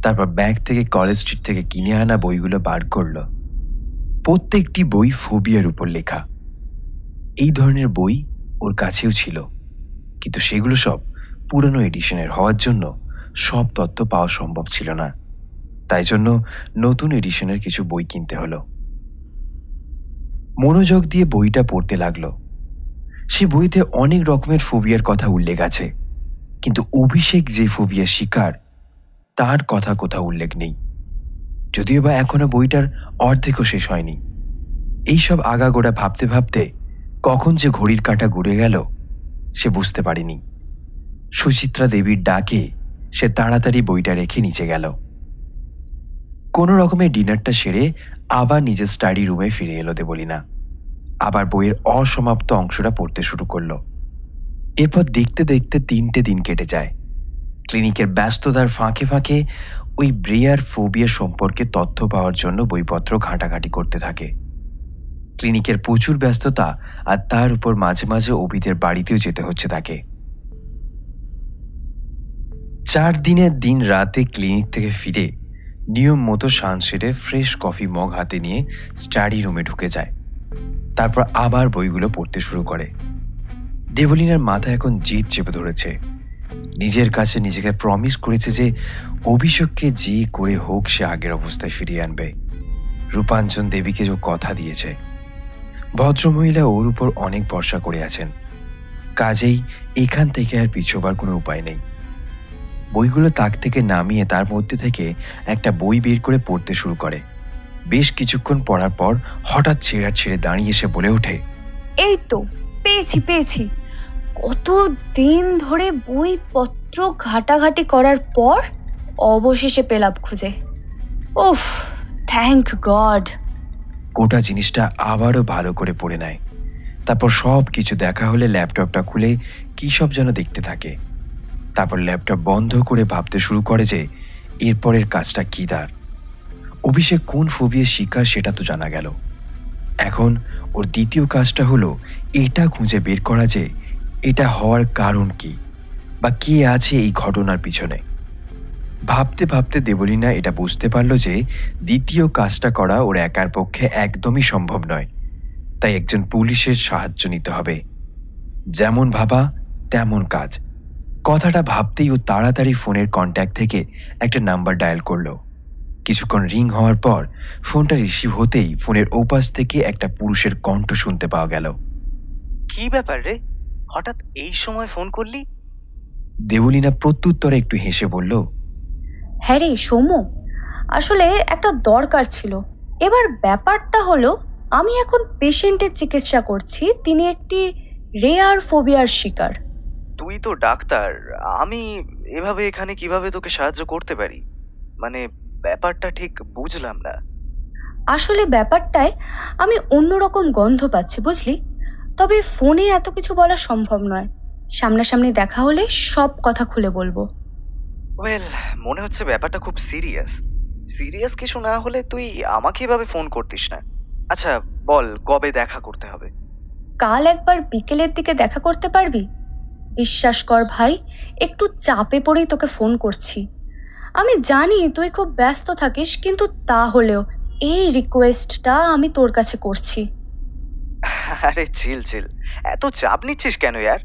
তারপর ব্যাগ থেকে কলেজ স্ট্রিট থেকে কিনে আনা বইগুলো বার করল। প্রত্যেকটি বই ফোবিয়ার উপর লেখা। এই ধরনের বই ওর কাছেও ছিল, কিন্তু সেগুলো সব পুরনো এডিশনের হওয়ার জন্য সব তথ্য পাওয়া সম্ভব ছিল না। তাই জন্য নতুন এডিশনের কিছু বই কিনতে হলো। মনোযোগ দিয়ে বইটা পড়তে লাগলো। সে বইতে অনেক রকমের ফোবিয়ার কথা উল্লেখ আছে, কিন্তু অভিষেক যে ফোবিয়ার শিকার তার কথা কোথাও উল্লেখ নেই। যদিও বা এখনো বইটার অর্ধেকও শেষ হয়নি। এইসব আগাগোড়া ভাবতে ভাবতে কখন যে ঘড়ির কাঁটা ঘুরে গেল সে বুঝতে পারেনি। সুচিত্রা দেবীর ডাকে সে তাড়াতাড়ি বইটা রেখে নিচে গেল। কোনো রকমের ডিনারটা সেরে আবার নিজের স্টাডি রুমে ফিরে এলো দেবলীনা। আবার বইয়ের অসমাপ্ত অংশটা পড়তে শুরু করলো। এরপর দেখতে দেখতে 3টে দিন কেটে যায়। ক্লিনিকের ব্যস্ততার ফাঁকে ফাঁকে ওই ব্রেয়ার ফোবিয়া সম্পর্কে তথ্য পাওয়ার জন্য বইপত্র ঘাঁটাঘাঁটি করতে থাকে। ক্লিনিকের প্রচুর ব্যস্ততা আর তার উপর মাঝে মাঝে অভিদের বাড়িতেও যেতে হচ্ছে তাকে। 4 দিনের দিন রাতে ক্লিনিক থেকে ফিরে নিয়ম মতো স্নান সেরে ফ্রেশ কফি মগ হাতে নিয়ে স্টাডি রুমে ঢুকে যায়। তারপর আবার বইগুলো পড়তে শুরু করে। দেবলীনার মাথা এখন জিদ চেপে ধরেছে। নিজের কাছে নিজেকে প্রমিস করেছে যে অভিষেককে যে করে হোক সে আগের অবস্থায় ফিরিয়ে আনবে। রূপাঞ্জন দেবীকে যে কথা দিয়েছে। ভদ্রমহিলা ওর উপর অনেক ভরসা করে আছেন, কাজেই এখান থেকে আর পিছোবার কোনো উপায় নেই। বইগুলো তাক থেকে নামিয়ে তার মধ্যে থেকে একটা বই বের করে পড়তে শুরু করে। বেশ কিছুক্ষণ পড়ার পর হঠাৎ ছেড়ে দাঁড়িয়ে এসে বলে ওঠে, এই তো পেয়েছি। কত দিন ধরে বইপত্র ঘাটাঘাটি করার পর অবশেষে পেলাম খুঁজে। উফ, থ্যাংক গড। গোটা জিনিসটা আবারও ভালো করে পড়ে নেয়। তারপর সব কিছু দেখা হলে ল্যাপটপটা খুলে কী সব যেন দেখতে থাকে। তারপর ল্যাপটপ বন্ধ করে ভাবতে শুরু করে যে এরপরের কাজটা কী তার। অভিষেক কোন ফোবিয়ার শিকার সেটা তো জানা গেল। এখন ওর দ্বিতীয় কাজটা হলো এটা খুঁজে বের করা যে এটা হওয়ার কারণ কি বা কে আছে এই ঘটনার পিছনে। ভাবতে ভাবতে দেবলীনা এটা বুঝতে পারল যে দ্বিতীয় কাজটা করা ওর একার পক্ষে একদমই সম্ভব নয়। তাই একজন পুলিশের সাহায্য নিতে হবে। যেমন ভাবা তেমন কাজ। কথাটা ভাবতেই ও তাড়াতাড়ি ফোনের কন্ট্যাক্ট থেকে একটা নাম্বার ডায়াল করলো। কিছুক্ষণ রিং হওয়ার পর ফোনটা রিসিভ হতেই ফোনের ওপাশ থেকে একটা পুরুষের কণ্ঠ শুনতে পাওয়া গেল। কি ব্যাপার রে, হঠাৎ এই সময় ফোন করলি? দেবলীনা প্রত্যুত্তরে একটু হেসে বলল, হ্যাঁ রে সৌম্য, আসলে একটা দরকার ছিল। এবার ব্যাপারটা হলো আমি এখন পেশেন্টের চিকিৎসা করছি, তিনি একটি রেয়ার ফোবিয়ার শিকার। তুই তো ডাক্তার, আমি এভাবে এখানে কিভাবে তোকে সাহায্য করতে পারি? মানে ব্যাপারটা ঠিক বুঝলাম না। আসলে ব্যাপারটায় আমি অন্যরকম গন্ধ পাচ্ছি, বুঝলি? তবে ফোনে এত কিছু বলা সম্ভব নয়। সামনাসামনি দেখা হলে সব কথা খুলে বলবো। ওয়েল, মনে হচ্ছে ব্যাপারটা খুব সিরিয়াস কিছু না হলে তুই আমাকে এভাবে ফোন করতিস না। আচ্ছা বল, কবে দেখা করতে হবে? কাল একবার বিকেলের দিকে দেখা করতে পারবি? বিশ্বাস কর ভাই, একটু চাপে পড়েই তোকে ফোন করছি। আমি জানি তুই খুব ব্যস্ত থাকিস, কিন্তু তাহলেও এই রিকোয়েস্টটা আমি তোর কাছে করছি। আরে চিল, এত চাপ নিচ্ছিস কেন ইয়ার?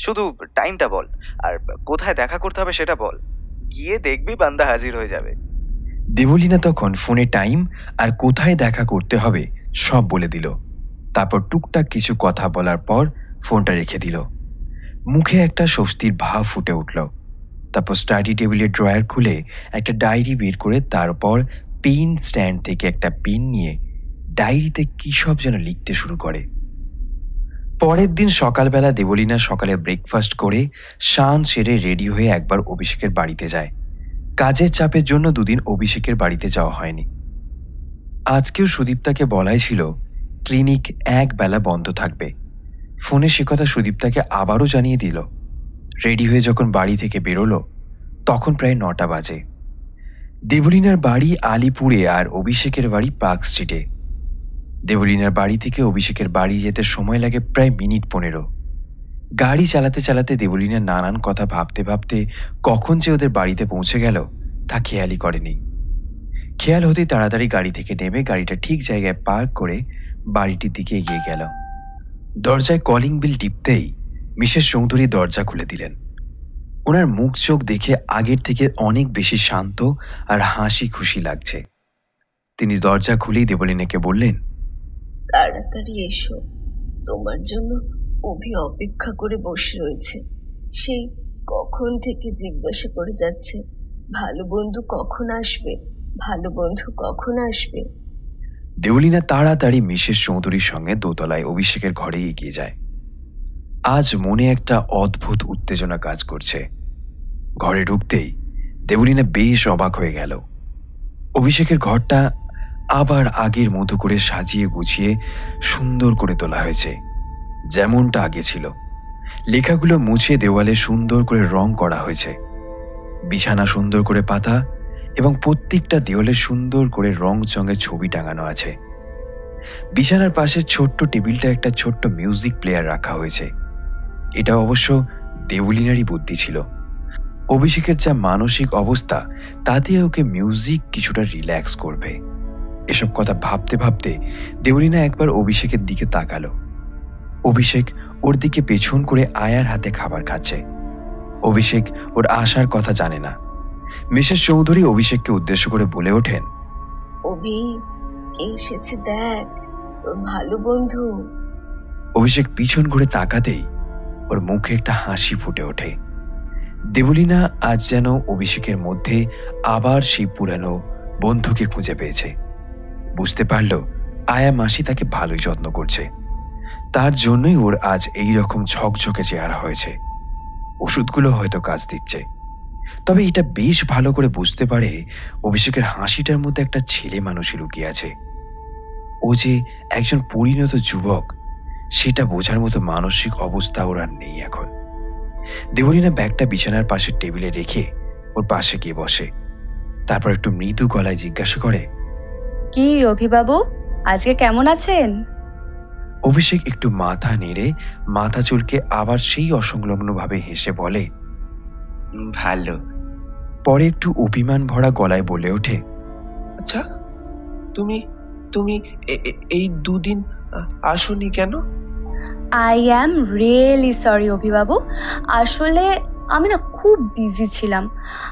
শুধু টাইমটা বল, আর কোথায় দেখা করতে হবে সেটা বল। গিয়ে দেখবি বান্দা হাজির হয়ে যাবে। দেবলীনা তখন ফোনে টাইম আর কোথায় দেখা করতে হবে সব বলে দিল। তারপর টুকটাক কিছু কথা বলার পর ফোনটা রেখে দিল। মুখে একটা স্বস্তির ভাব ফুটে উঠল। তারপর স্টাডি টেবিলের ড্রয়ার খুলে একটা ডায়েরি বের করে তারপর পেন স্ট্যান্ড থেকে একটা পেন নিয়ে ডায়েরিতে কী সব যেন লিখতে শুরু করে। পরের দিন সকালবেলা দেবলীনা সকালে ব্রেকফাস্ট করে স্নান সেরে রেডি হয়ে একবার অভিষেকের বাড়িতে যায়। কাজের চাপের জন্য 2 দিন অভিষেকের বাড়িতে যাওয়া হয়নি। আজকেও সুদীপ্তাকে বলাই ছিল ক্লিনিক একবেলা বন্ধ থাকবে। ফোনে সে কথা সুদীপ্তাকে আবারও জানিয়ে দিল। রেডি হয়ে যখন বাড়ি থেকে বেরোলো তখন প্রায় 9টা বাজে। দেবলীনার বাড়ি আলিপুরে আর অভিষেকের বাড়ি পার্ক স্ট্রিটে। দেবলীনার বাড়ি থেকে অভিষেকের বাড়ি যেতে সময় লাগে প্রায় মিনিট 15। গাড়ি চালাতে চালাতে দেবলীনা নানান কথা ভাবতে ভাবতে কখন যে ওদের বাড়িতে পৌঁছে গেল তা খেয়ালই করেনি। খেয়াল হতেই তাড়াতাড়ি গাড়ি থেকে নেমে গাড়িটা ঠিক জায়গায় পার্ক করে বাড়িটির দিকে এগিয়ে গেল। দরজায় কলিং বিল টিপতেই মিসেস চৌধুরী দরজা খুলে দিলেন। ওনার মুখ চোখ দেখে আগের থেকে অনেক বেশি শান্ত আর হাসি খুশি লাগছে। তিনি দরজা খুলেই দেবলিনাকে বললেন, তাড়াতাড়ি এসো, তোমার জন্য অভি অপেক্ষা করে বসে রয়েছে। সেই কখন থেকে জিজ্ঞাসা করে যাচ্ছে, ভালো বন্ধু কখন আসবে, ভালো বন্ধু কখন আসবে। দেবলিনা তাড়াতাড়ি মিসেস চৌধুরীর সঙ্গে দোতলায় অভিষেকের ঘরে এগিয়ে যায়। আজ মনে একটা অদ্ভুত উত্তেজনা কাজ করছে। ঘরে ঢুকতেই দেবলিনা বেশ অবাক হয়ে গেল। অভিষেকের ঘরটা আবার আগের মতো করে সাজিয়ে গুছিয়ে সুন্দর করে তোলা হয়েছে, যেমনটা আগে ছিল। লেখাগুলো মুছে দেওয়ালে সুন্দর করে রং করা হয়েছে। বিছানা সুন্দর করে পাতা এবং প্রত্যেকটা দেওয়ালে সুন্দর করে রং চঙে ছবি টাঙানো আছে। বিছানার পাশে ছোট্ট টেবিলটা একটা ছোট্ট মিউজিক প্লেয়ার রাখা হয়েছে। এটা অবশ্য দেবলিনারই বুদ্ধি ছিল। অভিষেকের যা মানসিক অবস্থা, তাতে ওকে মিউজিক কিছুটা রিল্যাক্স করবে। এসব কথা ভাবতে ভাবতে দেবলিনা একবার অভিষেকের দিকে তাকালো। অভিষেক ওর দিকে পেছন করে আয়ার হাতে খাবার খাচ্ছে। অভিষেক ওর আসার কথা জানে না। মিসেস চৌধুরী অভিষেককে উদ্দেশ্য করে বলে ওঠেন, অভি, কে এসেছে দেখ, তোর ভালো বন্ধু। অভিষেক পিছন ঘুরে তাকাতেই ওর মুখে একটা হাসি ফুটে ওঠে। দেবলিনা আজ যেন অভিষেকের মধ্যে আবার সেই পুরানো বন্ধুকে খুঁজে পেয়েছে। বুঝতে পারল আয়া মাসি তাকে ভালোই যত্ন করছে। তার জন্যই ওর আজ এই রকম ঝকঝকে চেহারা হয়েছে। ওষুধগুলো হয়তো কাজ দিচ্ছে। তবে এটা বেশ ভালো করে বুঝতে পারে অভিষেকের হাসিটার মধ্যে একটা ছেলে মানুষই লুকিয়ে আছে। ও যে একজন পরিণত যুবক, সেটা বোঝার মতো মানসিক অবস্থা ওর আর নেই এখন। দেবলিনা ব্যাগটা বিছানার পাশের টেবিলে রেখে ওর পাশে গিয়ে বসে। তারপর একটু মৃদু গলায় জিজ্ঞাসা করে, কি অভিবাবু, আজকে কেমন আছেন? অভিষেক একটু মাথা নেড়ে মাথা চুলকে আবার সেই অসংলগ্নভাবে হেসে বলে, ভালো। পরে একটু অভিমান ভরা গলায় বলে ওঠে, আচ্ছা, তুমি তুমি এই দুদিন আসোনি কেন? আই অ্যাম রিয়েলি সরি অভিবাবু, আসলে আমি না খুব বিজি ছিলাম।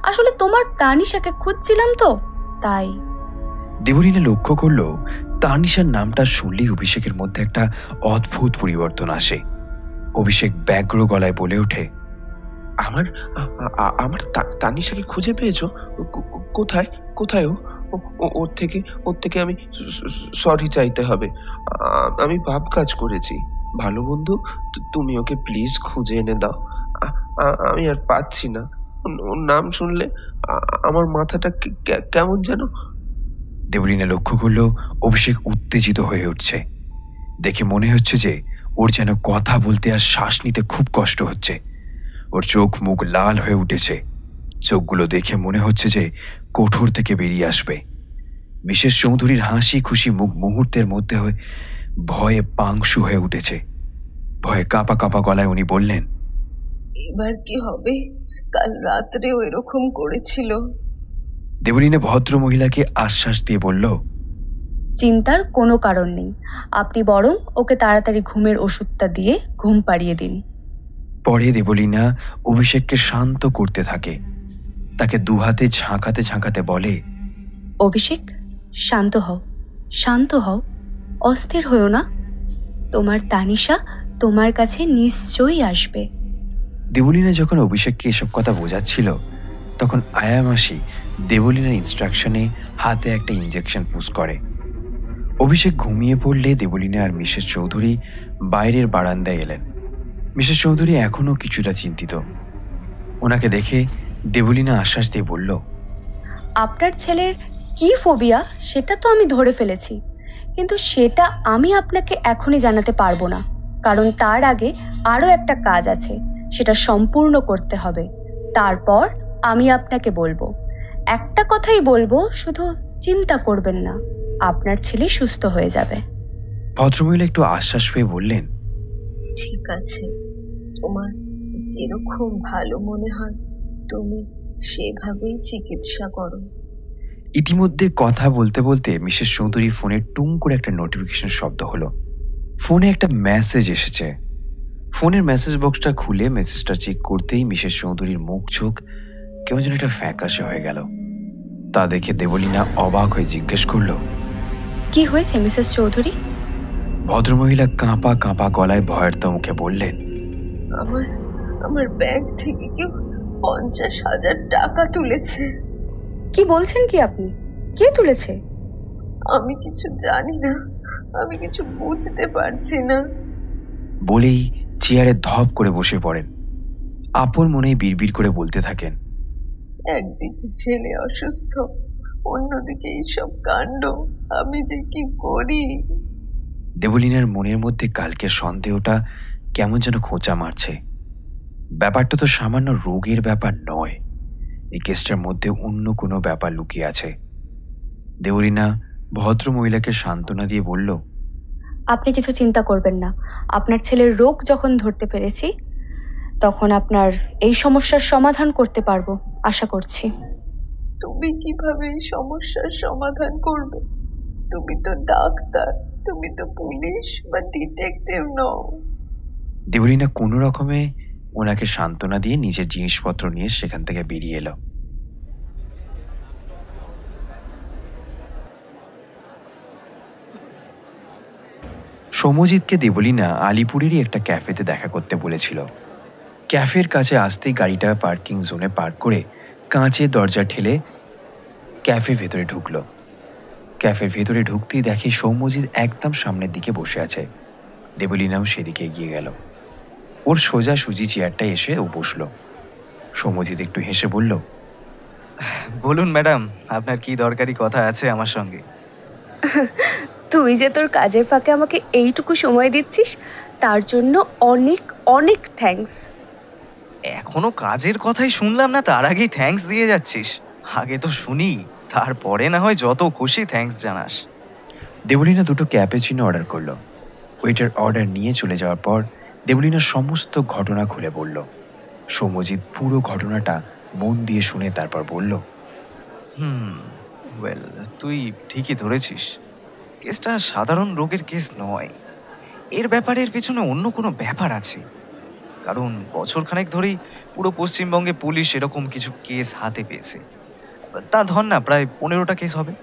আসলে তোমার তানিশাকে খুঁজছিলাম তো, তাই। দেবলিনা লক্ষ্য করল তানিশার নামটা শুনলেই অভিষেকের মধ্যে একটা অদ্ভুত পরিবর্তন আসে। অভিষেক ব্যগ্র গলায় বলে ওঠে, আমার আমার তানিশাকে খুঁজে পেয়েছো? কোথায় কোথায় ও? ওর থেকে আমি সরি চাইতে হবে। আমি পাপ কাজ করেছি। ভালো বন্ধু, তুমি ওকে প্লিজ খুঁজে এনে দাও। আমি আর পাচ্ছি না। ওর নাম শুনলে আমার মাথাটা কেমন যেন। দেবলিনা লক্ষ্য করল অভিষেক উত্তেজিত হয়ে উঠছে। দেখে মনে হচ্ছে যে ওর যেন কথা বলতে আর শ্বাস নিতে খুব কষ্ট হচ্ছে। ওর চোখ মুখ লাল হয়ে উঠেছে। চোখগুলো দেখে মনে হচ্ছে যে কোঠর থেকে বেরিয়ে আসবে। মিসেস চৌধুরীর হাসি খুশি মুখ মুহূর্তের মধ্যে ভয়ে পাংশু হয়ে উঠেছে। ভয়ে কাঁপা কাঁপা গলায় উনি বললেন, এবার কি হবে? কাল রাত্রেও এরকম করেছিল। দেবলিনা ভদ্র মহিলাকে আশ্বাস দিয়ে বলল, চিন্তার কোনো কারণ নেই, আপনি বরং ওকে তাড়াতাড়ি ঘুমের ওষুধটা দিয়ে ঘুম পাড়িয়ে দিন। পরে দেবলিনা অভিষেককে শান্ত করতে থাকে। তাকে দুহাতে ঝাঁকাতে ঝাঁকাতে বলে, অভিষেক, শান্ত হও, শান্ত হও, অস্থির হও না। তোমার তানিশা তোমার কাছে নিশ্চয়ই আসবে। দেবলিনা যখন অভিষেককে এসব কথা বোঝাচ্ছিল, তখন আয়া মাসি দেবলিনার ইনস্ট্রাকশনে হাতে একটা ইঞ্জেকশন পুশ করে। অভিষেক ঘুমিয়ে পড়লে দেবলিনা আর মিসেস চৌধুরী বাইরের বারান্দায় এলেন। মিসেস চৌধুরী এখনও কিছুটা চিন্তিত। ওনাকে দেখে দেবলিনা আশ্বাস দিয়ে বলল, আপনার ছেলের কি ফোবিয়া সেটা তো আমি ধরে ফেলেছি, কিন্তু সেটা আমি আপনাকে এখনই জানাতে পারবো না, কারণ তার আগে আরও একটা কাজ আছে, সেটা সম্পূর্ণ করতে হবে। তারপর আমি আপনাকে বলবো। একটা কথাই বলবো, শুধু চিন্তা করবেন না, আপনার ছেলে সুস্থ হয়ে যাবে। ভদ্রমহিলা একটু আশ্বাস পেয়ে বললেন, ঠিক আছে, তোমার যেরকম ভালো মনে হয় তুমি সেভাবেই চিকিৎসা করো। ইতিমধ্যে কথা বলতে বলতে মিসেস চৌধুরীর ফোনে টুং করে একটা নোটিফিকেশন শব্দ হলো। ফোনে একটা মেসেজ এসেছে। ফোনের মেসেজ বক্সটা খুলে মেসেজটা চেক করতেই মিসেস চৌধুরীর মুখ চোখ কেমন যেন একটা ফ্যাকাশে হয়ে গেল। তা দেখে দেবলীনা অবাক হয়ে জিজ্ঞেস করলো, কি হয়েছে মিসেস চৌধুরী? ভদ্রমহিলা কাঁপা কাঁপা গলায় ভয়ার্ত মুখে বললেন, আমার আমার ব্যাংক থেকে কেউ 50,000 টাকা তুলেছে। কি বলছেন কি আপনি? কে তুলেছে? আমি কিছু জানি না, আমি কিছু বুঝতে পারছি না। বলেই চেয়ারে ধপ করে বসে পড়েন। আপন মনেই বিড়বিড় করে বলতে থাকেন, একদিকে ছেলে অসুস্থ, অন্যদিকে এইসব কাণ্ড, আমি যে কি করি। দেবলীনার মনের মধ্যে কালকের সন্দেহটা কেমন যেন খোঁচা মারছে। ব্যাপারটা তো সামান্য রোগের ব্যাপার নয়, এই কেসটার মধ্যে অন্য কোনো ব্যাপার লুকিয়ে আছে। দেবলীনা ভদ্র মহিলাকে সান্ত্বনা দিয়ে বলল, আপনি কিছু চিন্তা করবেন না। আপনার ছেলের রোগ যখন ধরতে পেরেছি তখন আপনার এই সমস্যার সমাধান করতে পারবো আশা করছি। তুমি কিভাবে এই সমস্যার সমাধান করবে? তুমি তো ডাক্তার, তুমি তো পুলিশ বা ডিটেকটিভ নও। দেবলীনা কোনো রকমে ওনাকে সান্ত্বনা দিয়ে নিজের জিনিসপত্র নিয়ে সেখান থেকে বেরিয়ে এলো। সৌম্যজিৎকে দেবলীনা আলিপুরেরই একটা ক্যাফেতে দেখা করতে বলেছিল। ক্যাফের কাছে আসতেই গাড়িটা পার্কিং জোনে পার্ক করে কাঁচের দরজা ঠেলে ক্যাফে ভেতরে ঢুকল। ক্যাফের ভেতরে ঢুকতেই দেখে সৌম্যজিৎ একদম সামনের দিকে বসে আছে। দেবলীনাও সেদিকে এগিয়ে গেল। ওর সোজাসুজি চেয়ারটা এসে ও বসল। সৌম্যজিৎ একটু হেসে বলল, বলুন ম্যাডাম, আপনার কি দরকারি কথা আছে আমার সঙ্গে? তুই যে তোর কাজের ফাঁকে আমাকে এইটুকু সময় দিচ্ছিস তার জন্য অনেক অনেক থ্যাঙ্কস। এখনো কাজের কথাই শুনলাম না, তার আগেই থ্যাঙ্কস দিয়ে যাচ্ছিস? আগে তো শুনি, তারপরে না হয় যত খুশি থ্যাঙ্কস জানাস। দেবলীনা দুটো ক্যাপুচিনো অর্ডার করলো। ওয়েটার অর্ডার নিয়ে চলে যাওয়ার পর দেবলীনা সমস্ত ঘটনা খুলে বলল। সৌম্যজিৎ পুরো ঘটনাটা মন দিয়ে শুনে তারপর বলল, ওয়েল, তুই ঠিকই ধরেছিস। কেসটা সাধারণ রোগের কেস নয়, এর ব্যাপারের পেছনে অন্য কোনো ব্যাপার আছে। কারণ বছরখানেক ধরেই পুরো পশ্চিমবঙ্গে পুলিশ এরকম কিছু কেস হাতে পেয়েছে। তা ধর না, প্রায় 15টা কেস হবে।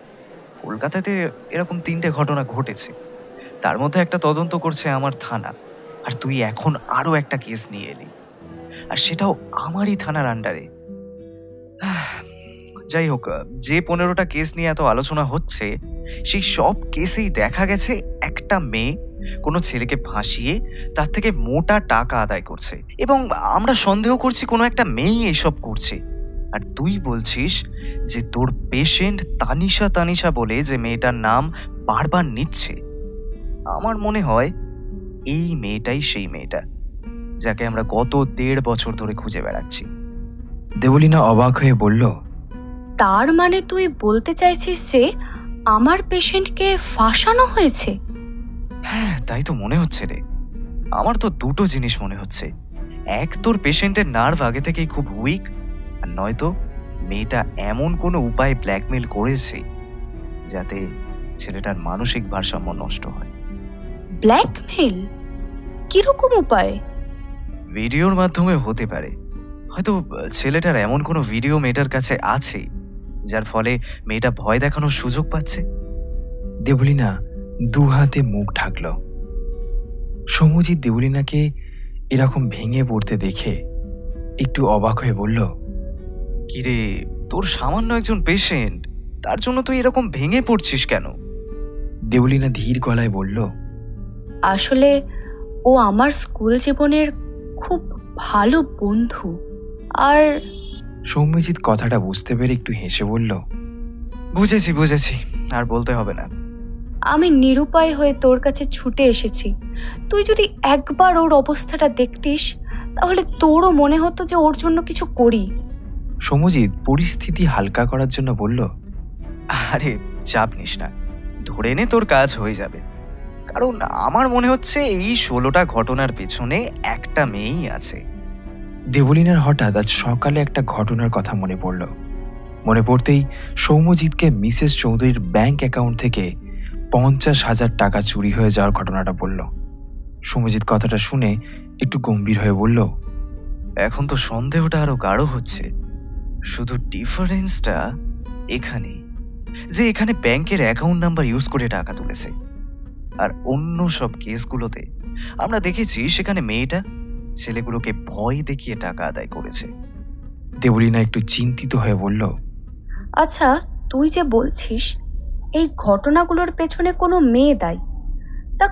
কলকাতাতে এরকম 3টে ঘটনা ঘটেছে, তার মধ্যে একটা তদন্ত করছে আমার থানা। আর তুই এখন আরও একটা কেস নিয়ে এলি, আর সেটাও আমারই থানার আন্ডারে। যাই হোক, যে 15টা কেস নিয়ে এত আলোচনা হচ্ছে, সেই সব কেসেই দেখা গেছে একটা মেয়ে কোনো ছেলেকে ফাঁসিয়ে তার থেকে মোটা টাকা আদায় করছে, এবং আমরা সন্দেহ করছি কোনো একটা মেয়েই এসব করছে। আর তুই বলছিস যে তোর পেশেন্ট তানিশা বলে যে মেয়েটার নাম বারবার নিচ্ছে। আমার মনে হয় এই মেয়েটাই সেই মেয়েটা যাকে আমরা গত 1.5 বছর ধরে খুঁজে বেড়াচ্ছি। দেবলীনা অবাক হয়ে বলল, তার মানে তুই বলতে চাইছিস যে আমার পেশেন্টকে ফাঁসানো হয়েছে? হ্যাঁ, তাই তো মনে হচ্ছে রে। আমার তো দুটো জিনিস মনে হচ্ছে, এক, তোর পেশেন্টের নার্ভ আগে থেকেই খুব উইক, আর নয়তো মেয়েটা এমন কোনো উপায় ব্ল্যাকমেল করেছে যাতে ছেলেটার মানসিক ভারসাম্য নষ্ট হয়। ব্ল্যাকমেল? কিরকম উপায়? ভিডিওর মাধ্যমে হতে পারে। হয়তো ছেলেটার এমন কোনো ভিডিও মেয়েটার কাছে আছে যার ফলে মেয়েটা ভয় দেখানোর সুযোগ পাচ্ছে। দেবলীনা দু হাতে মুখ ঢাকল। সৌম্যজিৎ দেবলীনাকে এরকম ভেঙে পড়তে দেখে একটু অবাক হয়ে বলল, কিরে, তোর সামান্য একজন পেশেন্ট, তার জন্য তুই এরকম ভেঙে পড়ছিস কেন? দেবলীনা ধীর গলায় বলল, আসলে ও আমার স্কুল জীবনের খুব ভালো বন্ধু। আর সৌম্যজিৎ কথাটা বুঝতে পেরে একটু হেসে বলল, বুঝেছি, আর বলতে হবে না। আমি নিরুপায় হয়ে তোর কাছে ছুটে এসেছি। তুই যদি একবার ওর অবস্থাটা দেখতিস তাহলে তোরও মনে হতো যে ওর জন্য কিছু করি। সৌম্যজিৎ পরিস্থিতি হালকা করার জন্য বলল, আরে চাপ নিস না, ধরে নে তোর কাজ হয়ে যাবে। কারণ আমার মনে হচ্ছে এই 16টা ঘটনার পেছনে একটা মেয়েই আছে। দেবলীনার হঠাৎ আজ সকালে একটা ঘটনার কথা মনে পড়ল। মনে পড়তেই সৌম্যজিৎকে মিসেস চৌধুরীর ব্যাংক অ্যাকাউন্ট থেকে 50,000 টাকা চুরি হয়ে যাওয়ার ঘটনাটা বলল। সৌম্যজিৎ কথাটা শুনে একটু গম্ভীর হয়ে বলল, এখন তো সন্দেহটা আরো গাঢ় হচ্ছে। শুধু ডিফারেন্সটা এখানে, যে এখানে ব্যাংকের অ্যাকাউন্ট নাম্বার ইউজ করে টাকা তুলেছে, আর অন্য সব কেসগুলোতে আমরা দেখেছি সেখানে মেয়েটা ছেলেগুলোকে ভয় দেখিয়ে টাকা আদায় করেছে। দেবলীনা একটু চিন্তিত হয়ে বলল, আচ্ছা, তুই যে বলছিস এই ঘটনাগুলোর পেছনে কোনো মেয়ে দায়ী, তা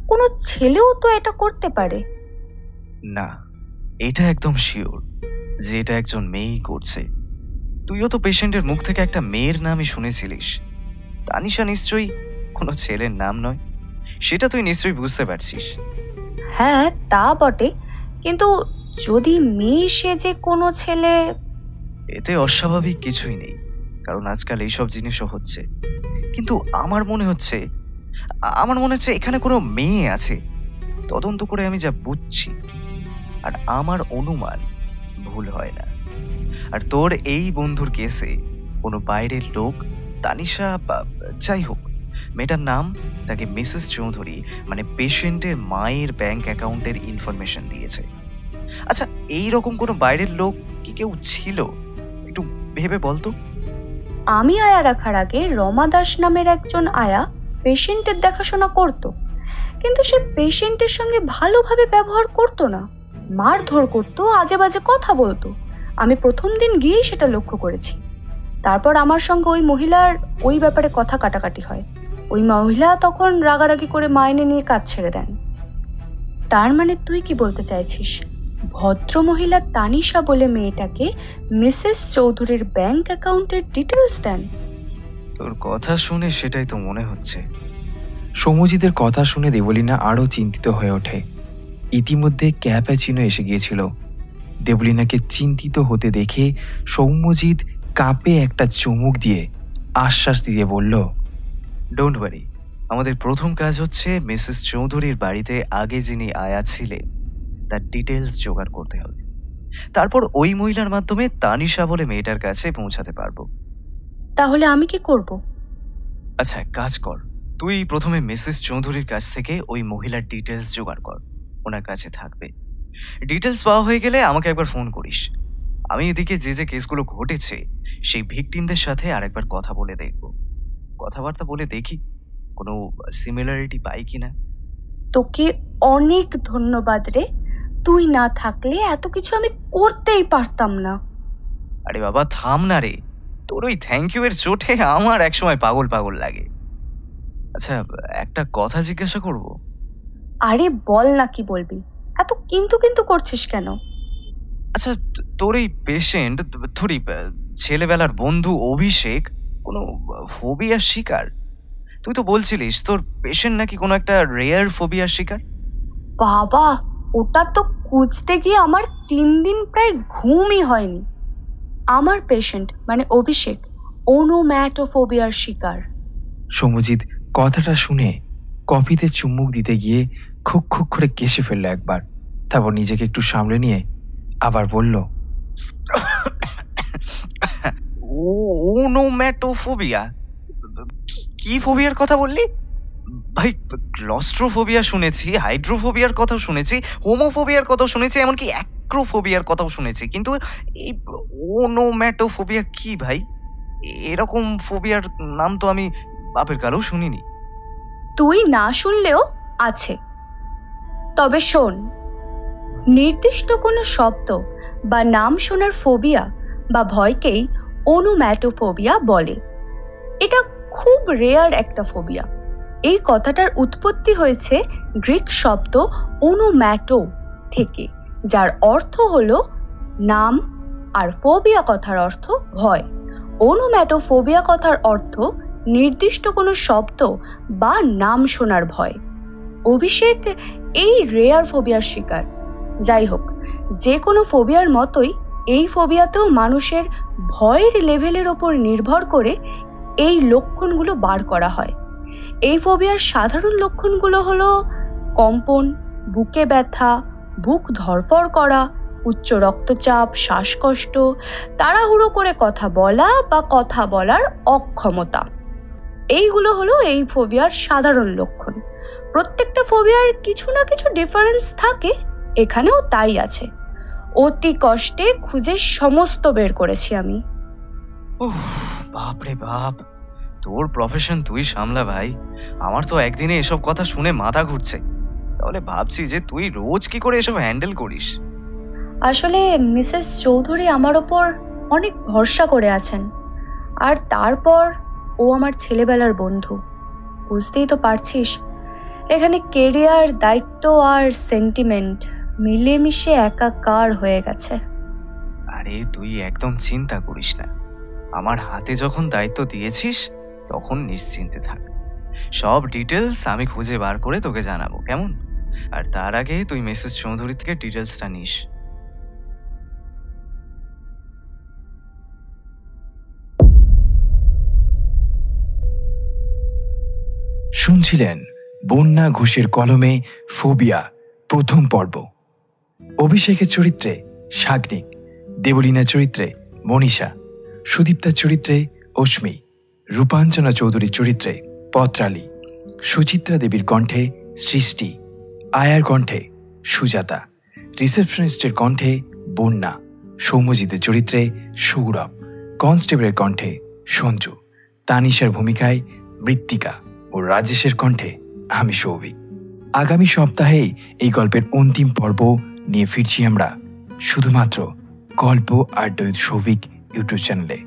কোনো ছেলেও তো এটা করতে পারে। না, এটা একদম শিওর যে এটা একজন মেয়েই করছে। তুইও তো পেশেন্টের মুখ থেকে একটা মেয়ের নামই শুনেছিলিস। তানিশা নিশ্চয়ই কোনো ছেলের নাম নয়, সেটা তুই নিশ্চয়ই বুঝতে পারছিস। হ্যাঁ, তা বটে, কিন্তু যদি মেয়ে সে যে কোনো ছেলে। এতে অস্বাভাবিক কিছুই নেই, কারণ আজকাল এইসব জিনিসও হচ্ছে। কিন্তু আমার মনে হচ্ছে এখানে কোনো মেয়ে আছে। তদন্ত করে আমি যা বুঝছি, আর আমার অনুমান ভুল হয় না। আর তোর এই বন্ধুর কেসে কোনো বাইরের লোক তানিশা বা যাই হোক মেয়েটার নাম তাকে মিসেস চৌধুরী মানে পেশেন্টের মায়ের ব্যাংক অ্যাকাউন্টের ইনফরমেশন দিয়েছে। আচ্ছা, এইরকম কোনো বাইরের লোক কি কেউ ছিল? একটু ভেবে বলতো। আমি আয়া রাখার আগে রমা দাস নামের একজন আয়া পেশেন্টের দেখাশোনা করত, কিন্তু সে পেশেন্টের সঙ্গে ভালোভাবে ব্যবহার করতো না, মারধর করতো, আজে বাজে কথা বলতো। আমি প্রথম দিন গিয়েই সেটা লক্ষ্য করেছি। তারপর আমার সঙ্গে ওই মহিলার ওই ব্যাপারে কথা কাটাকাটি হয়। ওই মহিলা তখন রাগারাগি করে মাইনে নিয়ে কাজ ছেড়ে দেন। তার মানে তুই কি বলতে চাইছিস, ভদ্র মহিলা তানিশা বলে মেয়েটাকে মিসেস চৌধুরীর ব্যাংক অ্যাকাউন্টের ডিটেলস দেন? তোর কথা শুনে সেটাই তো মনে হচ্ছে। সৌম্যজিতের কথা শুনে দেবলীনা আরও চিন্তিত হয়ে ওঠে। ইতিমধ্যে ক্যাপাচিনো এসে গিয়েছিল। দেবলীনাকে চিন্তিত হতে দেখে সৌম্যজিৎ কাঁপে একটা চুমুক দিয়ে আশ্বাস দিয়ে বলল, ডোন্ট ওয়ারি, আমাদের প্রথম কাজ হচ্ছে মিসেস চৌধুরীর বাড়িতে আগে যিনি আয়া ছিলেন তার ডিটেলস জোগাড় করতে হবে। তারপর ওই মহিলার মাধ্যমে তানিশা বলে মেয়েটার কাছে পৌঁছাতে পারবো। তাহলে আমি কি করব? আচ্ছা, কাজ কর, তুই প্রথমে মিসেস চৌধুরীর কাছ থেকে ওই মহিলার ডিটেলস জোগাড় কর, ওনার কাছে থাকবে। ডিটেলস পাওয়া হয়ে গেলে আমাকে একবার ফোন করিস। আমি এদিকে যে যে কেসগুলো ঘটেছে সেই ভিকটিমদের সাথে আরেকবার কথা বলে দেখব, কথাবার্তা বলে দেখি কোনো সিমিলারিটি পাই কিনা। তোকে অনেক ধন্যবাদ রে, তুই না থাকলে এত কিছু আমি করতেই পারতাম না। আরে বাবা থাম না রে, তোর ওই থ্যাংক ইউ এর চোটে আমার একসময় পাগল পাগল লাগে। আচ্ছা, একটা কথা জিজ্ঞাসা করব? আরে বল না, কি বলবি? এত কিন্তু কিন্তু করছিস কেন? আচ্ছা, তোর এই পেশেন্ট থরি ছেলেবেলার বন্ধু অভিষেক কোনো ফোবিয়ার শিকার? তুই তো বলছিলিস তোর পেশেন্ট নাকি কোনো একটা রেয়ার ফোবিয়ার শিকার। বাবা, ওটা তো খুঁজতে গিয়ে আমার 3 দিন প্রায় ঘুমই হয়নি। আমার পেশেন্ট মানে অভিষেক ওনোম্যাটোফোবিয়ার শিকার। সৌম্যজিৎ কথাটা শুনে কফিতে চুমুক দিতে গিয়ে খুক খুক করে কেসে ফেলল একবার। তারপর নিজেকে একটু সামলে নিয়ে আবার বলল, ওনোম্যাটোফোবিয়া? কি ফোবিয়ার কথা বললি ভাই? ক্লস্ট্রোফোবিয়া শুনেছি, হাইড্রোফোবিয়ার কথাও শুনেছি, হোমোফোবিয়ার কথাও শুনেছি, এমনকি অ্যাক্রোফোবিয়ার কথাও শুনেছি, কিন্তু এই ওনোম্যাটোফোবিয়া কি ভাই? এরকম ফোবিয়ার নাম তো আমি বাপের কালেও শুনিনি। তুই না শুনলেও আছে। তবে শোন, নির্দিষ্ট কোনো শব্দ বা নাম শোনার ফোবিয়া বা ভয়কেই ওনোম্যাটোফোবিয়া বলে। এটা খুব রেয়ার একটা ফোবিয়া। এই কথাটার উৎপত্তি হয়েছে গ্রিক শব্দ ওনোম্যাটো থেকে, যার অর্থ হলো নাম, আর ফোবিয়া কথার অর্থ ভয়। ওনোম্যাটোফোবিয়া কথার অর্থ নির্দিষ্ট কোনো শব্দ বা নাম শোনার ভয়। অভিষেক এই রেয়ার ফোবিয়ার শিকার। যাই হোক, যে কোনো ফোবিয়ার মতোই এই ফোবিয়াতেও মানুষের ভয়ের লেভেলের ওপর নির্ভর করে এই লক্ষণগুলো বার করা হয়। এই ফোবিয়ার সাধারণ লক্ষণগুলো হলো কম্পন, বুকে ব্যথা, বুক ধড়ফড় করা, উচ্চ রক্তচাপ, শ্বাসকষ্ট, তাড়াহুড়ো করে কথা বলা বা কথা বলার অক্ষমতা। এইগুলো হলো এই ফোবিয়ার সাধারণ লক্ষণ। প্রত্যেকটা ফোবিয়ার কিছু না কিছু ডিফারেন্স থাকে, এখানেও তাই আছে। অতি কষ্টে খুঁজে সমস্ত বের করেছি আমি। উফ, বাপ রে বাপ, তোর প্রফেশন তুই সামলা ভাই। আমার তো একদিনে এসব কথা শুনে মাথা ঘুরছে। তাহলে ভাবছি যে তুই রোজ কি করে এসব হ্যান্ডেল করিস। আসলে মিসেস চৌধুরী আমার ওপর অনেক ভরসা করে আছেন, আর তারপর ও আমার ছেলেবেলার বন্ধু। বুঝতেই তো পারছিস, এখানে কেরিয়ার, দায়িত্ব আর সেন্টিমেন্ট মিলেমিশে একাকার হয়ে গেছে। আরে তুই একদম চিন্তা করিস না, আমার হাতে যখন দায়িত্ব দিয়েছিস তখন নিশ্চিন্তে থাক। সব ডিটেলস আমি খুঁজে বার করে তোকে জানাবো, কেমন? আর তার আগে তুই মিসেস চৌধুরী থেকে ডিটেলসটা নিস। শুনছিলেন বন্যা ঘোষের কলমে ফোবিয়া প্রথম পর্ব। অভিষেকের চরিত্রে সাগ্নিক, দেবলীনা চরিত্রে মনীষা, সুদীপ্তার চরিত্রে অশ্মি, রূপাঞ্জনা চৌধুরীর চরিত্রে পত্রালী, সুচিত্রা দেবীর কণ্ঠে সৃষ্টি, আয়ার কণ্ঠে সুজাতা, রিসেপশনিস্টের কণ্ঠে বন্যা, সৌম্যজিতের চরিত্রে সৌরভ, কনস্টেবলের কণ্ঠে সঞ্জু, তানিশার ভূমিকায় মৃত্তিকা ও রাজেশের কণ্ঠে আমি সৌভিক। আগামী সপ্তাহে এই গল্পের অন্তিম পর্ব নিয়ে ফিরছি আমরা শুধুমাত্র গল্প আর সৌভিক ইউটিউব চ্যানেলে।